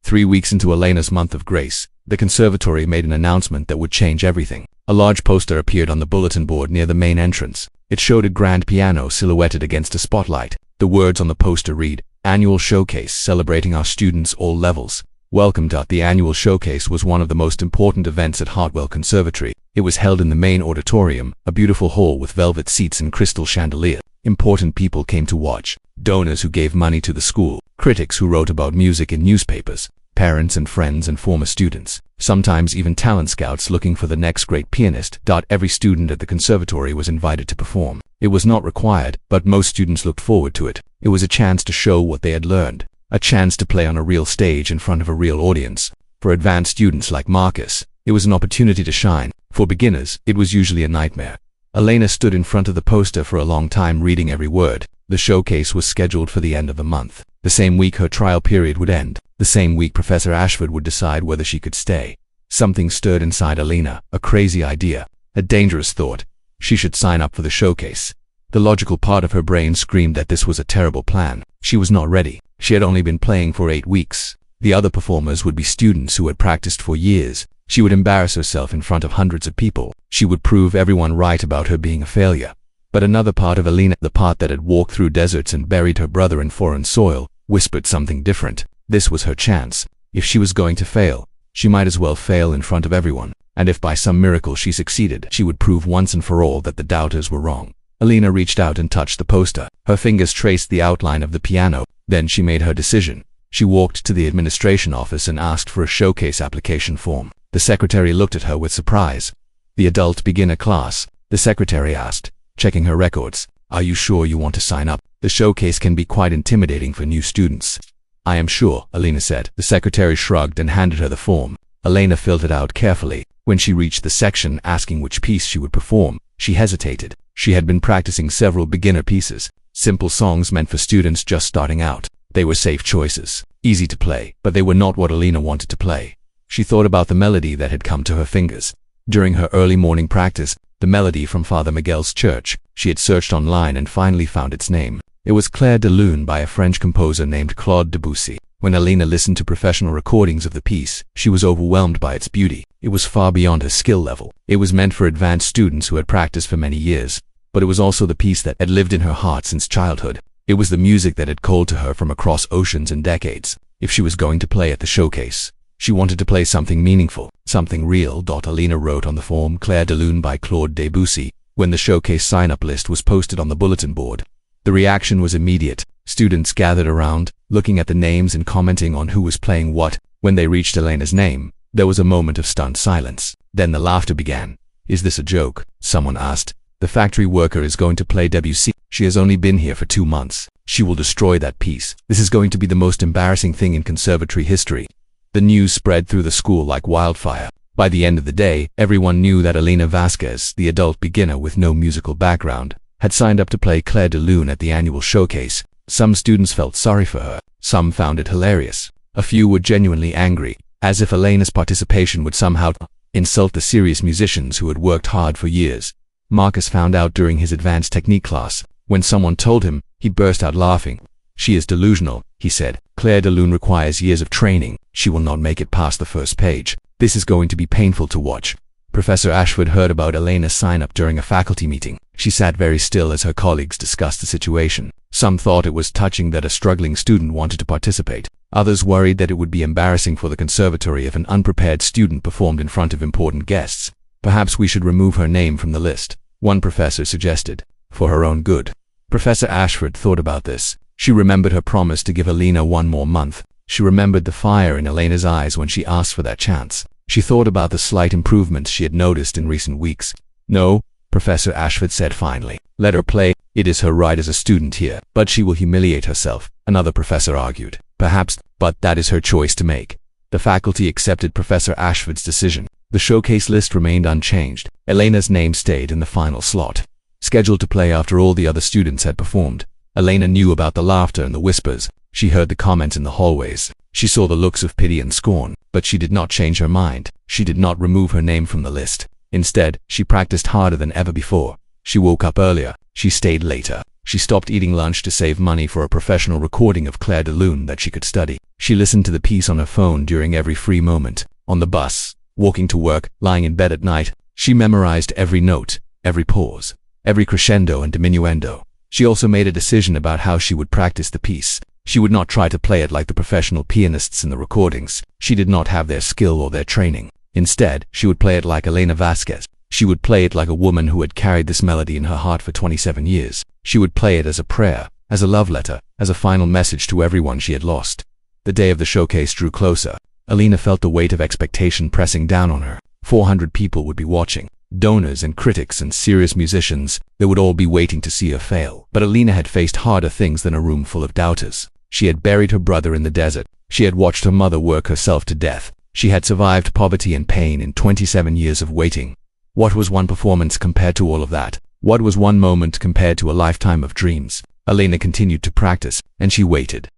3 weeks into Alina's month of grace, the conservatory made an announcement that would change everything. A large poster appeared on the bulletin board near the main entrance. It showed a grand piano silhouetted against a spotlight. The words on the poster read, "Annual Showcase celebrating our students all levels. Welcome." The annual showcase was one of the most important events at Hartwell Conservatory. It was held in the main auditorium, a beautiful hall with velvet seats and crystal chandelier. Important people came to watch. Donors who gave money to the school, critics who wrote about music in newspapers, parents and friends and former students, sometimes even talent scouts looking for the next great pianist. Every student at the conservatory was invited to perform. It was not required, but most students looked forward to it. It was a chance to show what they had learned, a chance to play on a real stage in front of a real audience. For advanced students like Marcus, it was an opportunity to shine. For beginners, it was usually a nightmare. Alina stood in front of the poster for a long time reading every word. The showcase was scheduled for the end of the month. The same week her trial period would end. The same week Professor Ashford would decide whether she could stay. Something stirred inside Alina, a crazy idea, a dangerous thought. She should sign up for the showcase. The logical part of her brain screamed that this was a terrible plan. She was not ready. She had only been playing for 8 weeks. The other performers would be students who had practiced for years. She would embarrass herself in front of hundreds of people. She would prove everyone right about her being a failure. But another part of Alina, the part that had walked through deserts and buried her brother in foreign soil, whispered something different. This was her chance. If she was going to fail, she might as well fail in front of everyone. And if by some miracle she succeeded, she would prove once and for all that the doubters were wrong. Alina reached out and touched the poster. Her fingers traced the outline of the piano. Then she made her decision. She walked to the administration office and asked for a showcase application form. The secretary looked at her with surprise. "The adult beginner class?" the secretary asked, checking her records. "Are you sure you want to sign up? The showcase can be quite intimidating for new students." "I am sure," Alina said. The secretary shrugged and handed her the form. Alina filled it out carefully. When she reached the section asking which piece she would perform, she hesitated. She had been practicing several beginner pieces, simple songs meant for students just starting out. They were safe choices, easy to play, but they were not what Alina wanted to play. She thought about the melody that had come to her fingers. During her early morning practice, the melody from Father Miguel's church. She had searched online and finally found its name. It was Clair de Lune by a French composer named Claude Debussy. When Alina listened to professional recordings of the piece, she was overwhelmed by its beauty. It was far beyond her skill level. It was meant for advanced students who had practiced for many years, but it was also the piece that had lived in her heart since childhood. It was the music that had called to her from across oceans and decades. If she was going to play at the showcase, she wanted to play something meaningful, something real. Alina wrote on the form Clair de Lune by Claude Debussy. When the showcase sign-up list was posted on the bulletin board, the reaction was immediate. Students gathered around, looking at the names and commenting on who was playing what. When they reached Elena's name, there was a moment of stunned silence. Then the laughter began. "Is this a joke?" someone asked. "The factory worker is going to play Debussy. She has only been here for 2 months. She will destroy that piece. This is going to be the most embarrassing thing in conservatory history." The news spread through the school like wildfire. By the end of the day, everyone knew that Elena Vasquez, the adult beginner with no musical background, had signed up to play Clair de Lune at the annual showcase. Some students felt sorry for her. Some found it hilarious. A few were genuinely angry, as if Elena's participation would somehow insult the serious musicians who had worked hard for years. Marcus found out during his advanced technique class. When someone told him, he burst out laughing. "She is delusional," he said. "Clair de Lune requires years of training. She will not make it past the first page. This is going to be painful to watch." Professor Ashford heard about Elena's sign-up during a faculty meeting. She sat very still as her colleagues discussed the situation. Some thought it was touching that a struggling student wanted to participate. Others worried that it would be embarrassing for the conservatory if an unprepared student performed in front of important guests. "Perhaps we should remove her name from the list," one professor suggested, "for her own good." Professor Ashford thought about this. She remembered her promise to give Elena 1 more month. She remembered the fire in Elena's eyes when she asked for that chance. She thought about the slight improvements she had noticed in recent weeks. "No," Professor Ashford said finally. "Let her play. It is her right as a student here." "But she will humiliate herself," another professor argued. "Perhaps, but that is her choice to make." The faculty accepted Professor Ashford's decision. The showcase list remained unchanged. Elena's name stayed in the final slot, scheduled to play after all the other students had performed. Elena knew about the laughter and the whispers. She heard the comments in the hallways. She saw the looks of pity and scorn, but she did not change her mind. She did not remove her name from the list. Instead, she practiced harder than ever before. She woke up earlier. She stayed later. She stopped eating lunch to save money for a professional recording of Clair de Lune that she could study. She listened to the piece on her phone during every free moment. On the bus, walking to work, lying in bed at night, she memorized every note, every pause, every crescendo and diminuendo. She also made a decision about how she would practice the piece. She would not try to play it like the professional pianists in the recordings. She did not have their skill or their training. Instead, she would play it like Elena Vasquez. She would play it like a woman who had carried this melody in her heart for 27 years. She would play it as a prayer, as a love letter, as a final message to everyone she had lost. The day of the showcase drew closer. Elena felt the weight of expectation pressing down on her. 400 people would be watching. Donors and critics and serious musicians, they would all be waiting to see her fail. But Elena had faced harder things than a room full of doubters. She had buried her brother in the desert. She had watched her mother work herself to death. She had survived poverty and pain in 27 years of waiting. What was one performance compared to all of that? What was one moment compared to a lifetime of dreams? Elena continued to practice, and she waited.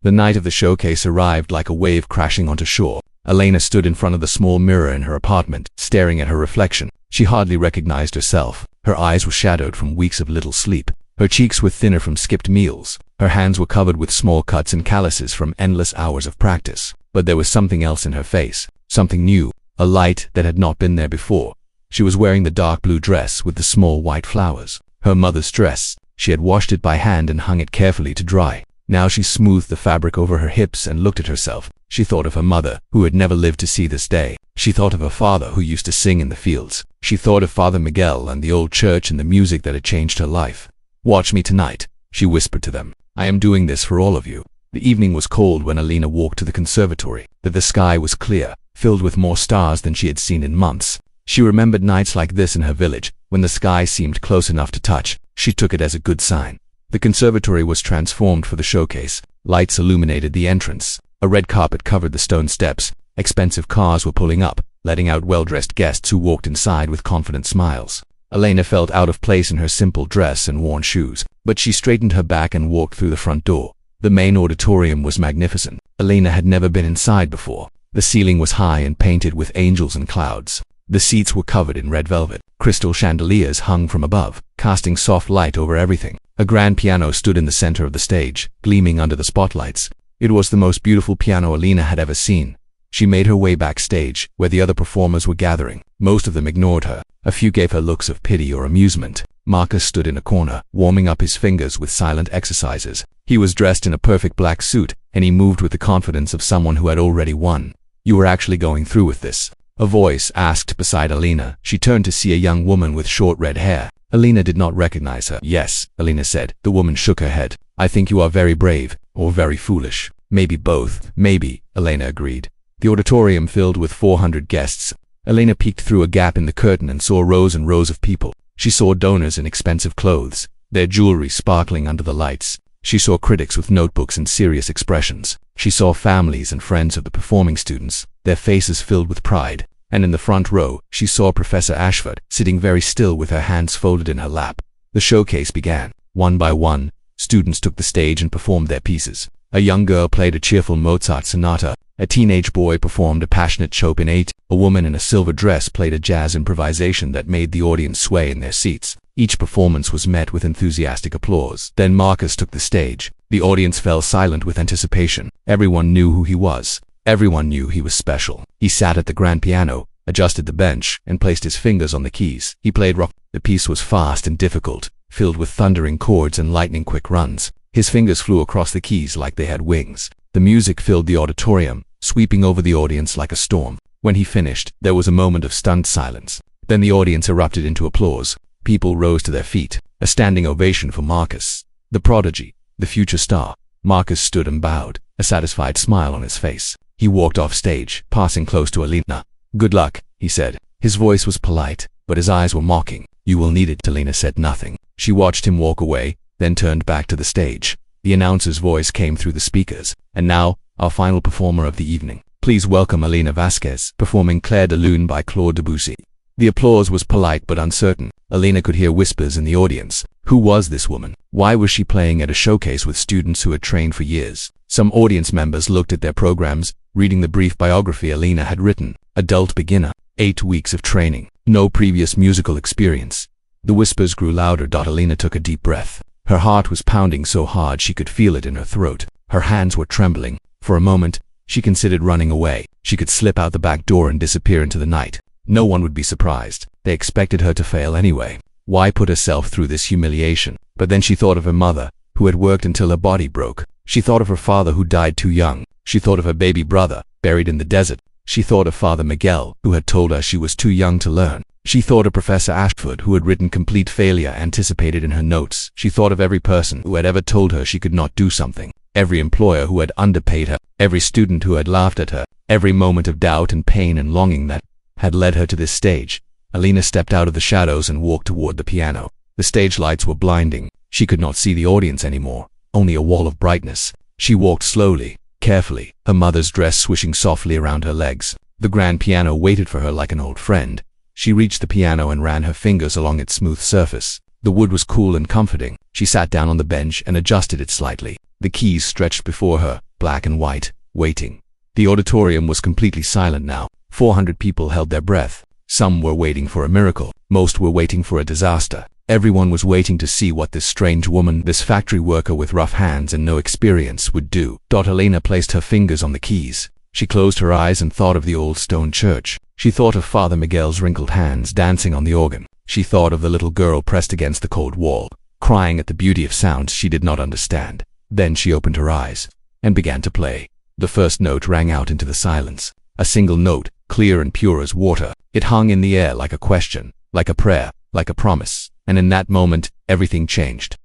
The night of the showcase arrived like a wave crashing onto shore. Elena stood in front of the small mirror in her apartment, staring at her reflection. She hardly recognized herself. Her eyes were shadowed from weeks of little sleep. Her cheeks were thinner from skipped meals. Her hands were covered with small cuts and calluses from endless hours of practice. But there was something else in her face, something new, a light that had not been there before. She was wearing the dark blue dress with the small white flowers. Her mother's dress. She had washed it by hand and hung it carefully to dry. Now she smoothed the fabric over her hips and looked at herself. She thought of her mother, who had never lived to see this day. She thought of her father, who used to sing in the fields. She thought of Father Miguel and the old church and the music that had changed her life. "Watch me tonight," she whispered to them. "I am doing this for all of you." The evening was cold when Elena walked to the conservatory. The sky was clear, filled with more stars than she had seen in months. She remembered nights like this in her village, when the sky seemed close enough to touch. She took it as a good sign. The conservatory was transformed for the showcase. Lights illuminated the entrance. A red carpet covered the stone steps. Expensive cars were pulling up, letting out well-dressed guests who walked inside with confident smiles. Elena felt out of place in her simple dress and worn shoes, but she straightened her back and walked through the front door. The main auditorium was magnificent. Elena had never been inside before. The ceiling was high and painted with angels and clouds. The seats were covered in red velvet. Crystal chandeliers hung from above, casting soft light over everything. A grand piano stood in the center of the stage, gleaming under the spotlights. It was the most beautiful piano Elena had ever seen. She made her way backstage, where the other performers were gathering. Most of them ignored her. A few gave her looks of pity or amusement. Marcus stood in a corner, warming up his fingers with silent exercises. He was dressed in a perfect black suit, and he moved with the confidence of someone who had already won. "You were actually going through with this?" a voice asked beside Elena. She turned to see a young woman with short red hair. Elena did not recognize her. "Yes," Elena said. The woman shook her head. I think you are very brave, or very foolish. Maybe both. Maybe, Elena agreed. The auditorium filled with 400 guests. Elena peeked through a gap in the curtain and saw rows and rows of people. She saw donors in expensive clothes, their jewelry sparkling under the lights. She saw critics with notebooks and serious expressions. She saw families and friends of the performing students, their faces filled with pride. And in the front row, she saw Professor Ashford, sitting very still with her hands folded in her lap. The showcase began. One by one, students took the stage and performed their pieces. A young girl played a cheerful Mozart sonata. A teenage boy performed a passionate Chopin 8. A woman in a silver dress played a jazz improvisation that made the audience sway in their seats. Each performance was met with enthusiastic applause. Then Marcus took the stage. The audience fell silent with anticipation. Everyone knew who he was. Everyone knew he was special. He sat at the grand piano, adjusted the bench, and placed his fingers on the keys. He played rock. The piece was fast and difficult, filled with thundering chords and lightning-quick runs. His fingers flew across the keys like they had wings. The music filled the auditorium, sweeping over the audience like a storm. When he finished, there was a moment of stunned silence. Then the audience erupted into applause. People rose to their feet. A standing ovation for Marcus, the prodigy, the future star. Marcus stood and bowed, a satisfied smile on his face. He walked off stage, passing close to Elena. "Good luck," he said. His voice was polite, but his eyes were mocking. "You will need it." Elena said nothing. She watched him walk away, then turned back to the stage. The announcer's voice came through the speakers. "And now, our final performer of the evening. Please welcome Elena Vasquez, performing Clair de Lune by Claude Debussy." The applause was polite but uncertain. Elena could hear whispers in the audience. Who was this woman? Why was she playing at a showcase with students who had trained for years? Some audience members looked at their programs, reading the brief biography Elena had written. Adult beginner, 8 weeks of training, no previous musical experience. The whispers grew louder. Elena took a deep breath. Her heart was pounding so hard she could feel it in her throat. Her hands were trembling. For a moment, she considered running away. She could slip out the back door and disappear into the night. No one would be surprised. They expected her to fail anyway. Why put herself through this humiliation? But then she thought of her mother, who had worked until her body broke. She thought of her father who died too young. She thought of her baby brother, buried in the desert. She thought of Father Miguel, who had told her she was too young to learn. She thought of Professor Ashford, who had written complete failure anticipated in her notes. She thought of every person who had ever told her she could not do something. Every employer who had underpaid her. Every student who had laughed at her. Every moment of doubt and pain and longing that had led her to this stage. Elena stepped out of the shadows and walked toward the piano. The stage lights were blinding. She could not see the audience anymore, only a wall of brightness. She walked slowly, carefully, her mother's dress swishing softly around her legs. The grand piano waited for her like an old friend. She reached the piano and ran her fingers along its smooth surface. The wood was cool and comforting. She sat down on the bench and adjusted it slightly. The keys stretched before her, black and white, waiting. The auditorium was completely silent now. 400 people held their breath. Some were waiting for a miracle. Most were waiting for a disaster. Everyone was waiting to see what this strange woman, this factory worker with rough hands and no experience, would do. Elena placed her fingers on the keys. She closed her eyes and thought of the old stone church. She thought of Father Miguel's wrinkled hands dancing on the organ. She thought of the little girl pressed against the cold wall, crying at the beauty of sounds she did not understand. Then she opened her eyes and began to play. The first note rang out into the silence. A single note, clear and pure as water. It hung in the air like a question, like a prayer, like a promise. And in that moment, everything changed.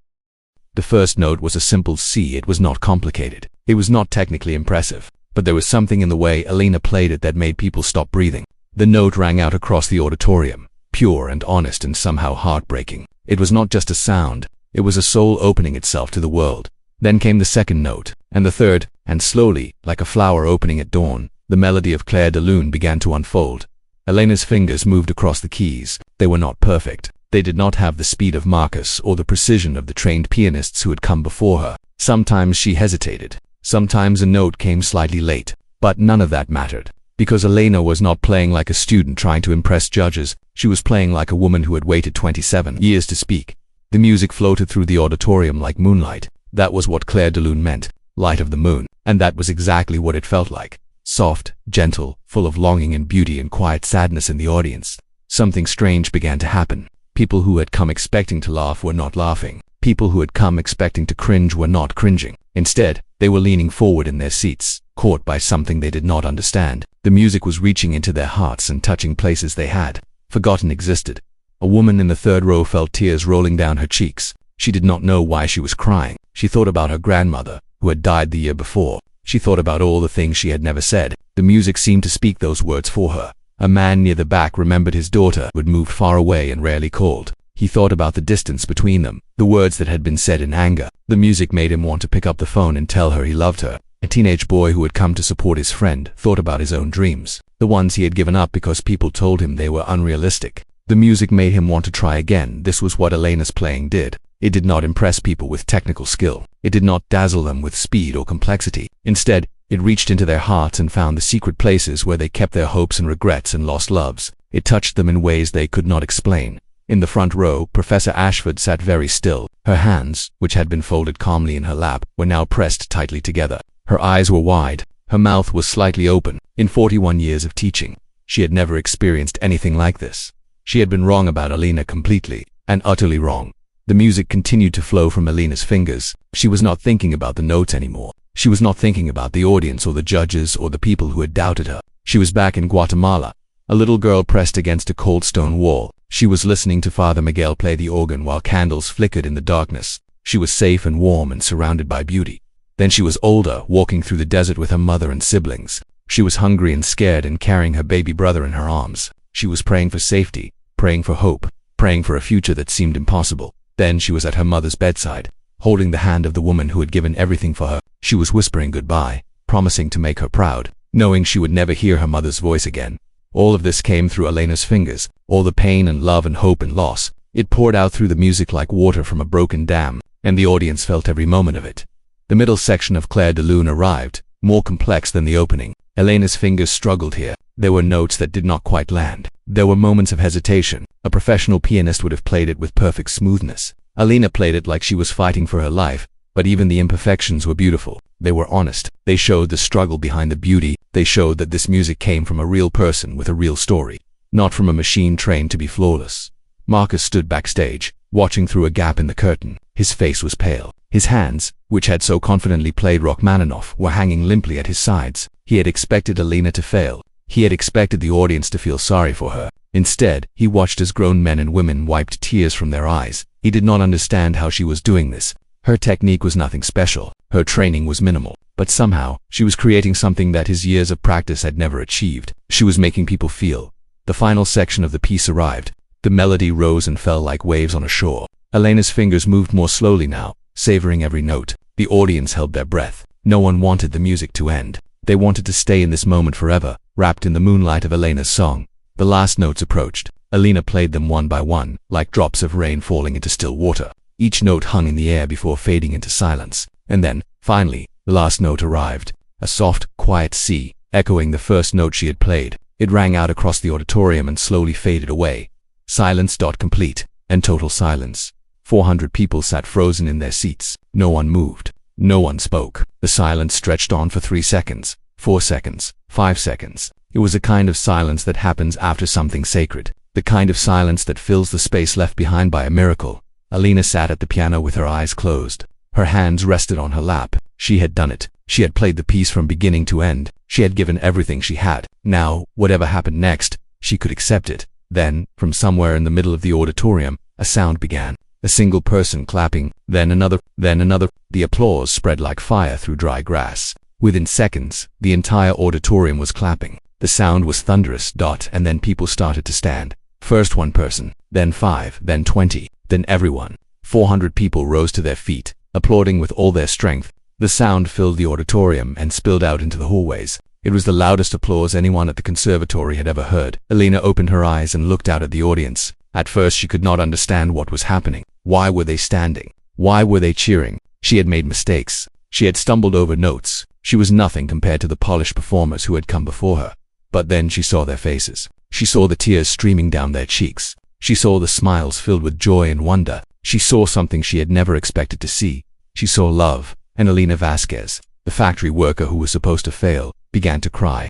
The first note was a simple C. It was not complicated. It was not technically impressive. But there was something in the way Elena played it that made people stop breathing. The note rang out across the auditorium, pure and honest and somehow heartbreaking. It was not just a sound. It was a soul opening itself to the world. Then came the second note, and the third, and slowly, like a flower opening at dawn, the melody of Clair de Lune began to unfold. Elena's fingers moved across the keys. They were not perfect. They did not have the speed of Marcus or the precision of the trained pianists who had come before her. Sometimes she hesitated. Sometimes a note came slightly late. But none of that mattered. Because Elena was not playing like a student trying to impress judges. She was playing like a woman who had waited 27 years to speak. The music floated through the auditorium like moonlight. That was what Clair de Lune meant. Light of the moon. And that was exactly what it felt like. Soft, gentle, full of longing and beauty and quiet sadness in the audience. Something strange began to happen. People who had come expecting to laugh were not laughing. People who had come expecting to cringe were not cringing. Instead, they were leaning forward in their seats, caught by something they did not understand. The music was reaching into their hearts and touching places they had forgotten existed. A woman in the third row felt tears rolling down her cheeks. She did not know why she was crying. She thought about her grandmother, who had died the year before. She thought about all the things she had never said. The music seemed to speak those words for her. A man near the back remembered his daughter, who had moved far away and rarely called. He thought about the distance between them, the words that had been said in anger. The music made him want to pick up the phone and tell her he loved her. A teenage boy who had come to support his friend thought about his own dreams, the ones he had given up because people told him they were unrealistic. The music made him want to try again. This was what Elena's playing did. It did not impress people with technical skill. It did not dazzle them with speed or complexity. Instead, it reached into their hearts and found the secret places where they kept their hopes and regrets and lost loves. It touched them in ways they could not explain. In the front row, Professor Ashford sat very still. Her hands, which had been folded calmly in her lap, were now pressed tightly together. Her eyes were wide. Her mouth was slightly open. In 41 years of teaching, she had never experienced anything like this. She had been wrong about Alina completely, and utterly wrong. The music continued to flow from Alina's fingers. She was not thinking about the notes anymore. She was not thinking about the audience or the judges or the people who had doubted her. She was back in Guatemala, a little girl pressed against a cold stone wall. She was listening to Father Miguel play the organ while candles flickered in the darkness. She was safe and warm and surrounded by beauty. Then she was older, walking through the desert with her mother and siblings. She was hungry and scared and carrying her baby brother in her arms. She was praying for safety, praying for hope, praying for a future that seemed impossible. Then she was at her mother's bedside, holding the hand of the woman who had given everything for her. She was whispering goodbye, promising to make her proud, knowing she would never hear her mother's voice again. All of this came through Elena's fingers, all the pain and love and hope and loss. It poured out through the music like water from a broken dam, and the audience felt every moment of it. The middle section of Clair de Lune arrived, more complex than the opening. Elena's fingers struggled here. There were notes that did not quite land. There were moments of hesitation. A professional pianist would have played it with perfect smoothness. Alina played it like she was fighting for her life, but even the imperfections were beautiful. They were honest. They showed the struggle behind the beauty. They showed that this music came from a real person with a real story, not from a machine trained to be flawless. Marcus stood backstage, watching through a gap in the curtain. His face was pale. His hands, which had so confidently played Rachmaninoff, were hanging limply at his sides. He had expected Alina to fail. He had expected the audience to feel sorry for her. Instead, he watched as grown men and women wiped tears from their eyes. He did not understand how she was doing this. Her technique was nothing special. Her training was minimal. But somehow, she was creating something that his years of practice had never achieved. She was making people feel. The final section of the piece arrived. The melody rose and fell like waves on a shore. Elena's fingers moved more slowly now, savoring every note. The audience held their breath. No one wanted the music to end. They wanted to stay in this moment forever, wrapped in the moonlight of Elena's song. The last notes approached. Alina played them one by one, like drops of rain falling into still water. Each note hung in the air before fading into silence. And then, finally, the last note arrived. A soft, quiet C, echoing the first note she had played. It rang out across the auditorium and slowly faded away. Silence. Complete. And total silence. 400 people sat frozen in their seats. No one moved. No one spoke. The silence stretched on for 3 seconds, 4 seconds, 5 seconds. It was a kind of silence that happens after something sacred. The kind of silence that fills the space left behind by a miracle. Alina sat at the piano with her eyes closed. Her hands rested on her lap. She had done it. She had played the piece from beginning to end. She had given everything she had. Now, whatever happened next, she could accept it. Then, from somewhere in the middle of the auditorium, a sound began. A single person clapping, then another, then another. The applause spread like fire through dry grass. Within seconds, the entire auditorium was clapping. The sound was thunderous. And then people started to stand. First one person, then 5, then 20, then everyone. 400 people rose to their feet, applauding with all their strength. The sound filled the auditorium and spilled out into the hallways. It was the loudest applause anyone at the conservatory had ever heard. Alina opened her eyes and looked out at the audience. At first she could not understand what was happening. Why were they standing? Why were they cheering? She had made mistakes. She had stumbled over notes. She was nothing compared to the polished performers who had come before her. But then she saw their faces. She saw the tears streaming down their cheeks. She saw the smiles filled with joy and wonder. She saw something she had never expected to see. She saw love, and Alina Vasquez, the factory worker who was supposed to fail, began to cry.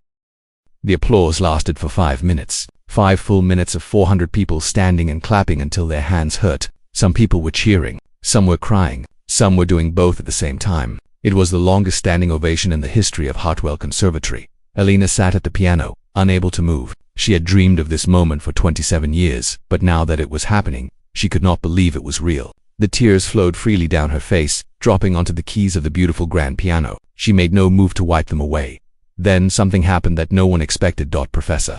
The applause lasted for 5 minutes. 5 full minutes of 400 people standing and clapping until their hands hurt. Some people were cheering. Some were crying. Some were doing both at the same time. It was the longest standing ovation in the history of Hartwell Conservatory. Alina sat at the piano, unable to move. She had dreamed of this moment for 27 years, but now that it was happening, she could not believe it was real. The tears flowed freely down her face, dropping onto the keys of the beautiful grand piano. She made no move to wipe them away. Then something happened that no one expected. Professor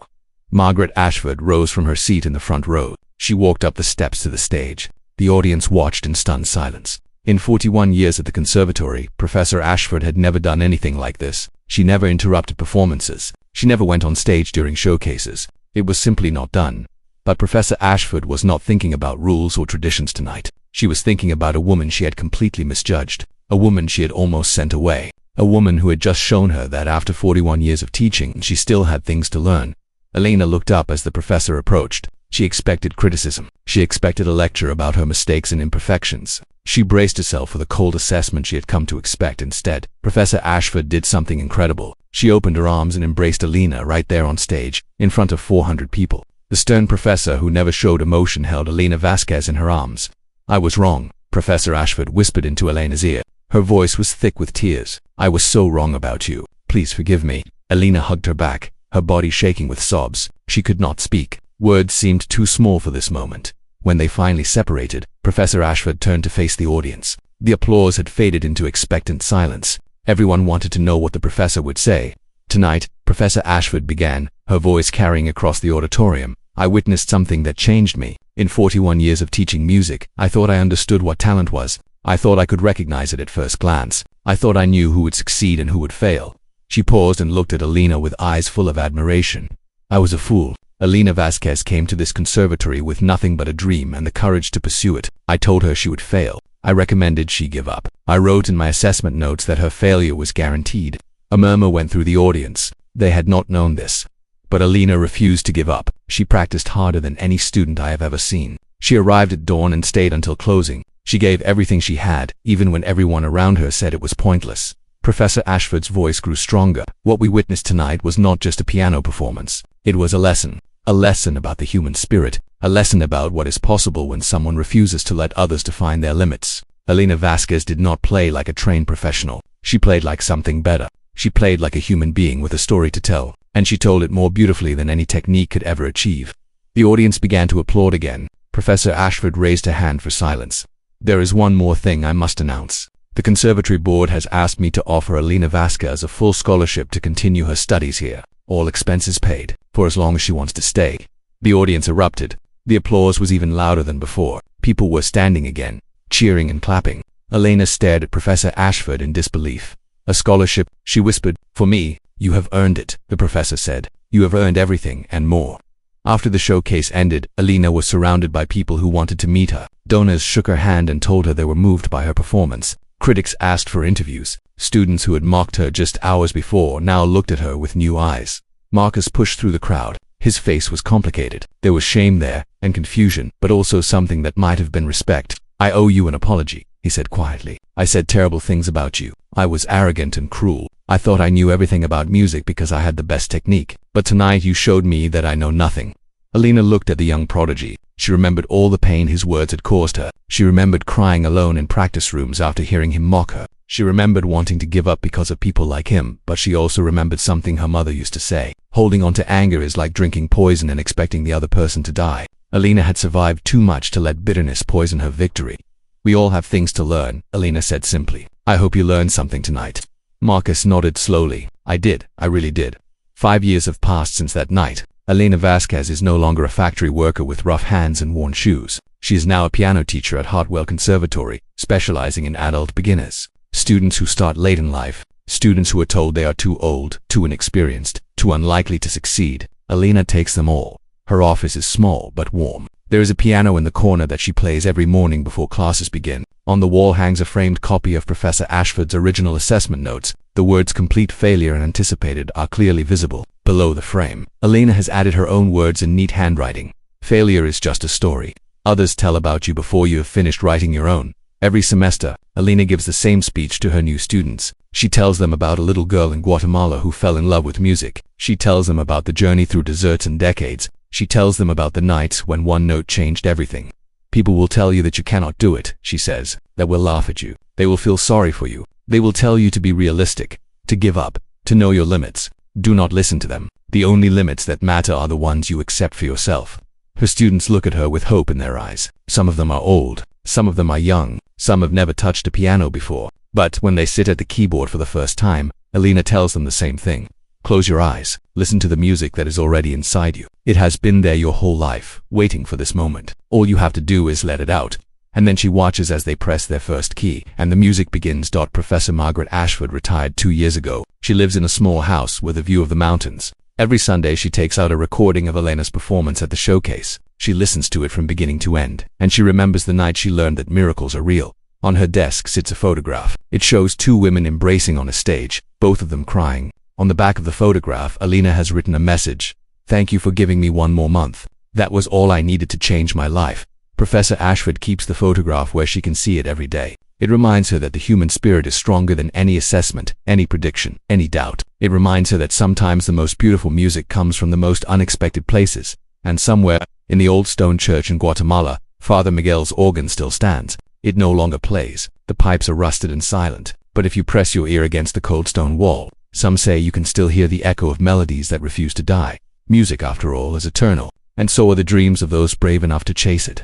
Margaret Ashford rose from her seat in the front row. She walked up the steps to the stage. The audience watched in stunned silence. In 41 years at the conservatory, Professor Ashford had never done anything like this. She never interrupted performances. She never went on stage during showcases. It was simply not done. But Professor Ashford was not thinking about rules or traditions tonight. She was thinking about a woman she had completely misjudged. A woman she had almost sent away. A woman who had just shown her that after 41 years of teaching, she still had things to learn. Elena looked up as the professor approached. She expected criticism. She expected a lecture about her mistakes and imperfections. She braced herself for the cold assessment she had come to expect. Instead, Professor Ashford did something incredible. She opened her arms and embraced Elena right there on stage, in front of 400 people. The stern professor who never showed emotion held Elena Vasquez in her arms. "I was wrong," Professor Ashford whispered into Elena's ear. Her voice was thick with tears. "I was so wrong about you. Please forgive me." Elena hugged her back, her body shaking with sobs. She could not speak. Words seemed too small for this moment. When they finally separated, Professor Ashford turned to face the audience. The applause had faded into expectant silence. Everyone wanted to know what the professor would say. "Tonight," Professor Ashford began, her voice carrying across the auditorium, "I witnessed something that changed me. In 41 years of teaching music, I thought I understood what talent was. I thought I could recognize it at first glance. I thought I knew who would succeed and who would fail." She paused and looked at Elena with eyes full of admiration. "I was a fool. Elena Vasquez came to this conservatory with nothing but a dream and the courage to pursue it. I told her she would fail. I recommended she give up. I wrote in my assessment notes that her failure was guaranteed." A murmur went through the audience. They had not known this. But Elena refused to give up. She practiced harder than any student I have ever seen. She arrived at dawn and stayed until closing. She gave everything she had, even when everyone around her said it was pointless. Professor Ashford's voice grew stronger. "What we witnessed tonight was not just a piano performance. It was a lesson. A lesson about the human spirit. A lesson about what is possible when someone refuses to let others define their limits." Elena Vasquez did not play like a trained professional. She played like something better. She played like a human being with a story to tell, and she told it more beautifully than any technique could ever achieve. The audience began to applaud again. Professor Ashford raised her hand for silence. "There is one more thing I must announce. The conservatory board has asked me to offer Elena Vasquez a full scholarship to continue her studies here, all expenses paid, for as long as she wants to stay." The audience erupted. The applause was even louder than before. People were standing again, cheering and clapping. Elena stared at Professor Ashford in disbelief. "A scholarship," she whispered. "For me, you have earned it," the professor said. "You have earned everything and more." After the showcase ended, Elena was surrounded by people who wanted to meet her. Donors shook her hand and told her they were moved by her performance. Critics asked for interviews. Students who had mocked her just hours before now looked at her with new eyes. Marcus pushed through the crowd. His face was complicated. There was shame there, and confusion, but also something that might have been respect. "I owe you an apology," he said quietly. "I said terrible things about you. I was arrogant and cruel. I thought I knew everything about music because I had the best technique. But tonight you showed me that I know nothing." Elena looked at the young prodigy. She remembered all the pain his words had caused her. She remembered crying alone in practice rooms after hearing him mock her. She remembered wanting to give up because of people like him, but she also remembered something her mother used to say. Holding on to anger is like drinking poison and expecting the other person to die. Elena had survived too much to let bitterness poison her victory. "We all have things to learn," Elena said simply. "I hope you learned something tonight." Marcus nodded slowly. "I did. I really did." 5 years have passed since that night. Elena Vasquez is no longer a factory worker with rough hands and worn shoes. She is now a piano teacher at Hartwell Conservatory, specializing in adult beginners. Students who start late in life. Students who are told they are too old, too inexperienced, too unlikely to succeed. Elena takes them all. Her office is small but warm. There is a piano in the corner that she plays every morning before classes begin. On the wall hangs a framed copy of Professor Ashford's original assessment notes. The words "complete failure" and "anticipated" are clearly visible. Below the frame, Elena has added her own words in neat handwriting. "Failure is just a story. Others tell about you before you have finished writing your own." Every semester, Elena gives the same speech to her new students. She tells them about a little girl in Guatemala who fell in love with music. She tells them about the journey through deserts and decades. She tells them about the nights when one note changed everything. "People will tell you that you cannot do it," she says. "That will laugh at you. They will feel sorry for you. They will tell you to be realistic, to give up, to know your limits. Do not listen to them. The only limits that matter are the ones you accept for yourself." Her students look at her with hope in their eyes. Some of them are old. Some of them are young, some have never touched a piano before. But when they sit at the keyboard for the first time, Alina tells them the same thing. Close your eyes, listen to the music that is already inside you. It has been there your whole life, waiting for this moment. All you have to do is let it out. And then she watches as they press their first key, and the music begins. Professor Margaret Ashford retired 2 years ago. She lives in a small house with a view of the mountains. Every Sunday she takes out a recording of Alina's performance at the showcase. She listens to it from beginning to end, and she remembers the night she learned that miracles are real. On her desk sits a photograph. It shows 2 women embracing on a stage, both of them crying. On the back of the photograph, Alina has written a message. Thank you for giving me 1 more month. That was all I needed to change my life. Professor Ashford keeps the photograph where she can see it every day. It reminds her that the human spirit is stronger than any assessment, any prediction, any doubt. It reminds her that sometimes the most beautiful music comes from the most unexpected places. And somewhere, in the old stone church in Guatemala, Father Miguel's organ still stands. It no longer plays. The pipes are rusted and silent. But if you press your ear against the cold stone wall, some say you can still hear the echo of melodies that refuse to die. Music, after all, is eternal, and so are the dreams of those brave enough to chase it.